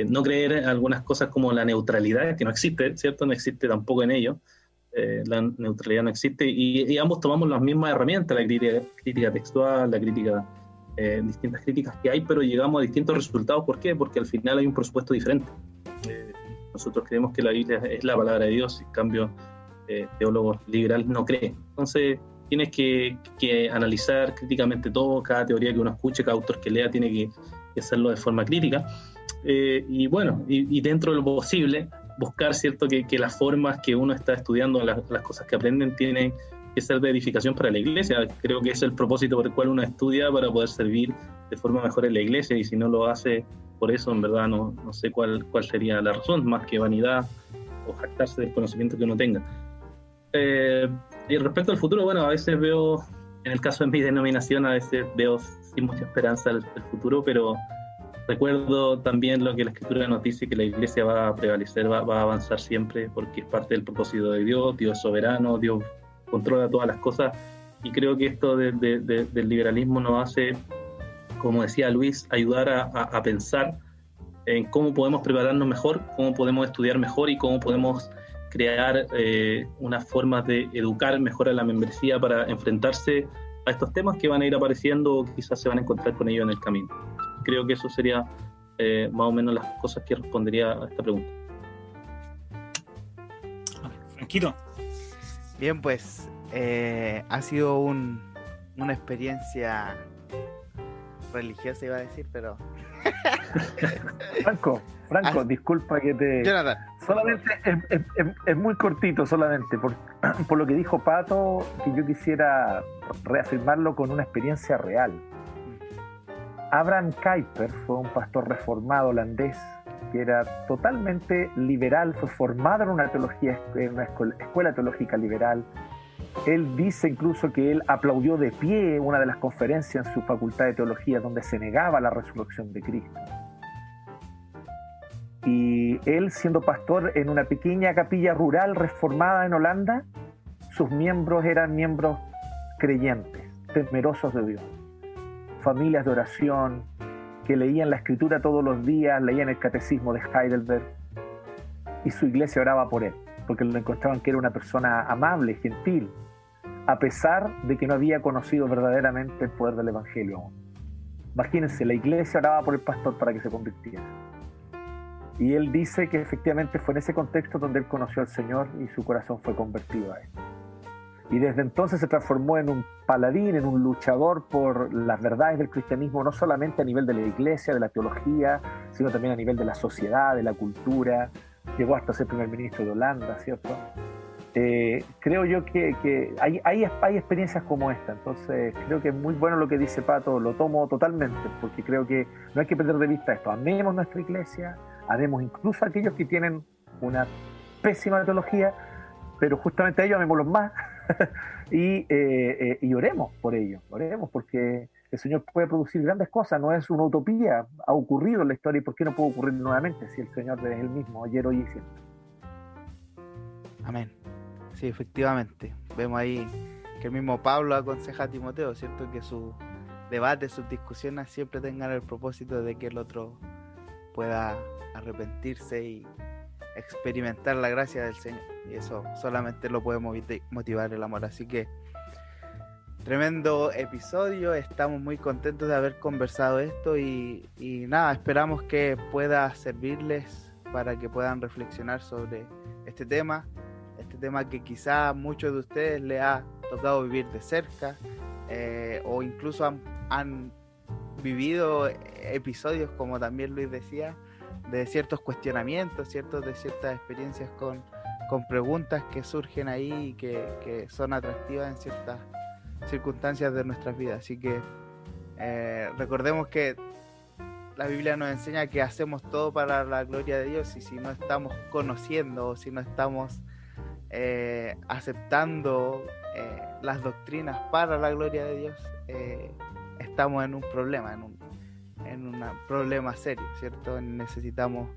No creer en algunas cosas como la neutralidad, que no existe, ¿cierto? No existe tampoco en ello. La neutralidad no existe y ambos tomamos las mismas herramientas, la crítica textual, la crítica, distintas críticas que hay, pero llegamos a distintos resultados. ¿Por qué? Porque al final hay un presupuesto diferente. nosotros creemos que la Biblia es la palabra de Dios, en cambio teólogos liberales no creen. Entonces tienes que analizar críticamente todo, cada teoría que uno escuche, cada autor que lea tiene que hacerlo de forma crítica, y bueno, y dentro de lo posible buscar, ¿cierto?, que las formas que uno está estudiando, las cosas que aprenden tienen que ser de edificación para la iglesia. Creo que es el propósito por el cual uno estudia, para poder servir de forma mejor en la iglesia, y si no lo hace por eso, en verdad no sé cuál sería la razón, más que vanidad o jactarse del conocimiento que uno tenga. Y respecto al futuro, bueno, a veces veo, en el caso de mi denominación, a veces veo sin mucha esperanza el futuro, pero recuerdo también lo que la Escritura nos dice, que la iglesia va a prevalecer, va a avanzar siempre, porque es parte del propósito de Dios. Dios es soberano, Dios controla todas las cosas, y creo que esto del liberalismo nos hace, como decía Luis, ayudar a pensar en cómo podemos prepararnos mejor, cómo podemos estudiar mejor y cómo podemos crear unas formas de educar mejor a la membresía para enfrentarse a estos temas que van a ir apareciendo, o quizás se van a encontrar con ellos en el camino. Creo que eso sería más o menos las cosas que respondería a esta pregunta. Franquito. Bien, pues ha sido una experiencia religiosa, iba a decir, pero... Franco, disculpa que te... Jonathan. Solamente es muy cortito, solamente por lo que dijo Pato, que yo quisiera reafirmarlo con una experiencia real. Abraham Kuyper fue un pastor reformado holandés que era totalmente liberal, fue formado en una escuela teológica liberal. Él dice incluso que él aplaudió de pie una de las conferencias en su facultad de teología donde se negaba la resurrección de Cristo. Y él, siendo pastor en una pequeña capilla rural reformada en Holanda, sus miembros eran miembros creyentes, temerosos de Dios, familias de oración, que leían la Escritura todos los días, leían el Catecismo de Heidelberg, y su iglesia oraba por él, porque lo encontraban que era una persona amable, gentil, a pesar de que no había conocido verdaderamente el poder del Evangelio aún. Imagínense, la iglesia oraba por el pastor para que se convirtiera. Y él dice que efectivamente fue en ese contexto donde él conoció al Señor y su corazón fue convertido a él. Y desde entonces se transformó en un paladín, en un luchador por las verdades del cristianismo, no solamente a nivel de la iglesia, de la teología, sino también a nivel de la sociedad, de la cultura. Llegó hasta ser primer ministro de Holanda, ¿cierto? Creo yo que hay experiencias como esta. Entonces creo que es muy bueno lo que dice Pato, lo tomo totalmente, porque creo que no hay que perder de vista esto. Amemos nuestra iglesia, amemos incluso a aquellos que tienen una pésima teología, pero justamente a ellos amémoslos más. y oremos por ellos, oremos porque el Señor puede producir grandes cosas, no es una utopía, ha ocurrido en la historia, y ¿por qué no puede ocurrir nuevamente si el Señor es el mismo ayer, hoy y siempre? Amén. Sí, efectivamente, vemos ahí que el mismo Pablo aconseja a Timoteo, ¿cierto? Que sus debates, sus discusiones siempre tengan el propósito de que el otro pueda arrepentirse y experimentar la gracia del Señor, y eso solamente lo puede motivar el amor. Así que tremendo episodio, estamos muy contentos de haber conversado esto y nada, esperamos que pueda servirles para que puedan reflexionar sobre este tema que quizá a muchos de ustedes les ha tocado vivir de cerca, o incluso han vivido episodios, como también Luis decía, de ciertos cuestionamientos, de ciertas experiencias con preguntas que surgen ahí y que son atractivas en ciertas circunstancias de nuestras vidas. Así que recordemos que la Biblia nos enseña que hacemos todo para la gloria de Dios, y si no estamos conociendo o si no estamos aceptando las doctrinas para la gloria de Dios, estamos en un problema, en un problema serio, ¿cierto? Necesitamos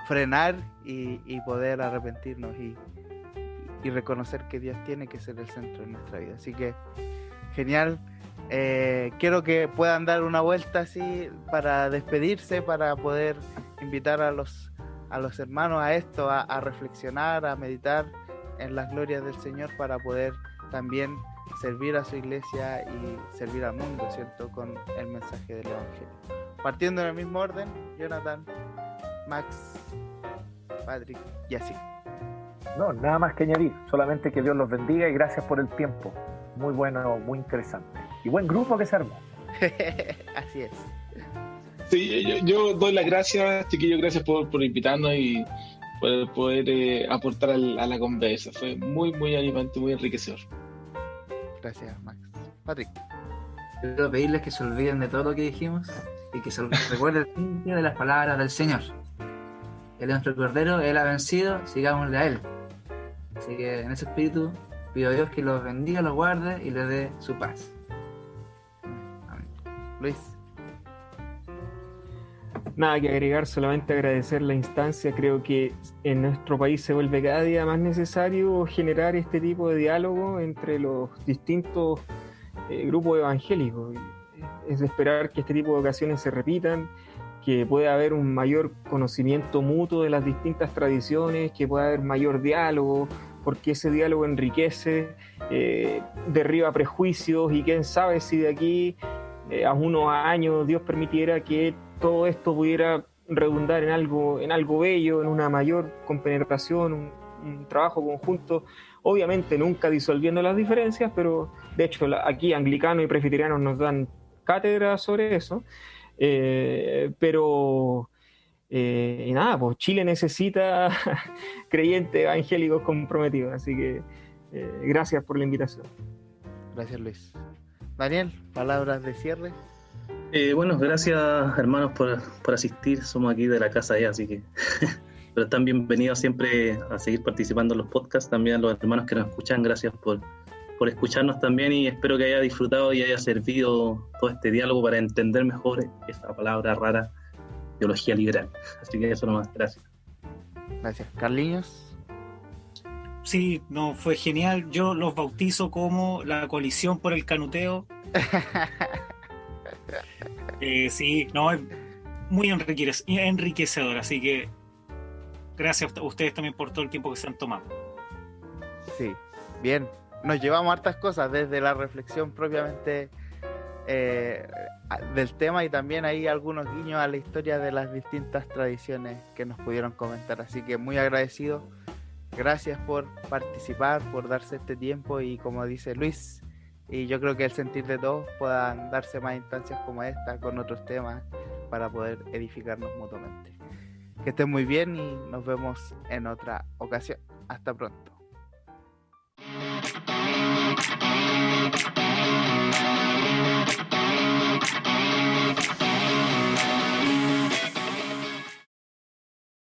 frenar y poder arrepentirnos y reconocer que Dios tiene que ser el centro de nuestra vida. Así que genial. Quiero que puedan dar una vuelta así para despedirse, para poder invitar a los hermanos a esto, a reflexionar, a meditar en las glorias del Señor, para poder también servir a su iglesia y servir al mundo, ¿cierto? Con el mensaje del Evangelio. partiendo en el mismo orden, Jonathan, Max, Patrick y así. No, nada más que añadir, solamente que Dios los bendiga y gracias por el tiempo. Muy bueno, muy interesante. Y buen grupo que se armó. Así es. Sí, yo doy las gracias, chiquillos, gracias por invitarnos y por poder aportar a la conversa. Fue muy, muy animante, muy enriquecedor. Gracias, Max. Patrick. Quiero pedirles que se olviden de todo lo que dijimos y que se recuerden de las palabras del Señor. Él es nuestro Cordero, Él ha vencido, sigámosle a Él. Así que en ese espíritu pido a Dios que los bendiga, los guarde y les dé su paz. Amén. Luis. Nada que agregar, solamente agradecer la instancia. Creo que en nuestro país se vuelve cada día más necesario generar este tipo de diálogo entre los distintos grupos evangélicos. Es de esperar que este tipo de ocasiones se repitan, que pueda haber un mayor conocimiento mutuo de las distintas tradiciones, que pueda haber mayor diálogo, porque ese diálogo enriquece, derriba prejuicios, y quién sabe si de aquí a unos años Dios permitiera que todo esto pudiera redundar en algo bello, en una mayor compenetración, un trabajo conjunto, obviamente nunca disolviendo las diferencias, pero de hecho aquí anglicanos y presbiterianos nos dan cátedra sobre eso, pero y nada, pues Chile necesita creyentes evangélicos comprometidos, así que gracias por la invitación. Gracias, Luis. Daniel, palabras de cierre. Bueno, gracias hermanos por asistir, somos aquí de la casa ya, así que pero están bienvenidos siempre a seguir participando en los podcasts, también a los hermanos que nos escuchan, gracias por escucharnos también y espero que haya disfrutado y haya servido todo este diálogo para entender mejor esa palabra rara, teología liberal. Así que eso nomás, gracias. Gracias. Carliños. Sí, no, fue genial. Yo los bautizo como la coalición por el canuteo. Sí, no, es muy enriquecedor, así que gracias a ustedes también por todo el tiempo que se han tomado. Sí, bien. Nos llevamos hartas cosas desde la reflexión propiamente del tema y también hay algunos guiños a la historia de las distintas tradiciones que nos pudieron comentar. Así que muy agradecido. Gracias por participar, por darse este tiempo y como dice Luis, y yo creo que el sentir de todos puedan darse más instancias como esta con otros temas para poder edificarnos mutuamente. Que estén muy bien y nos vemos en otra ocasión. Hasta pronto.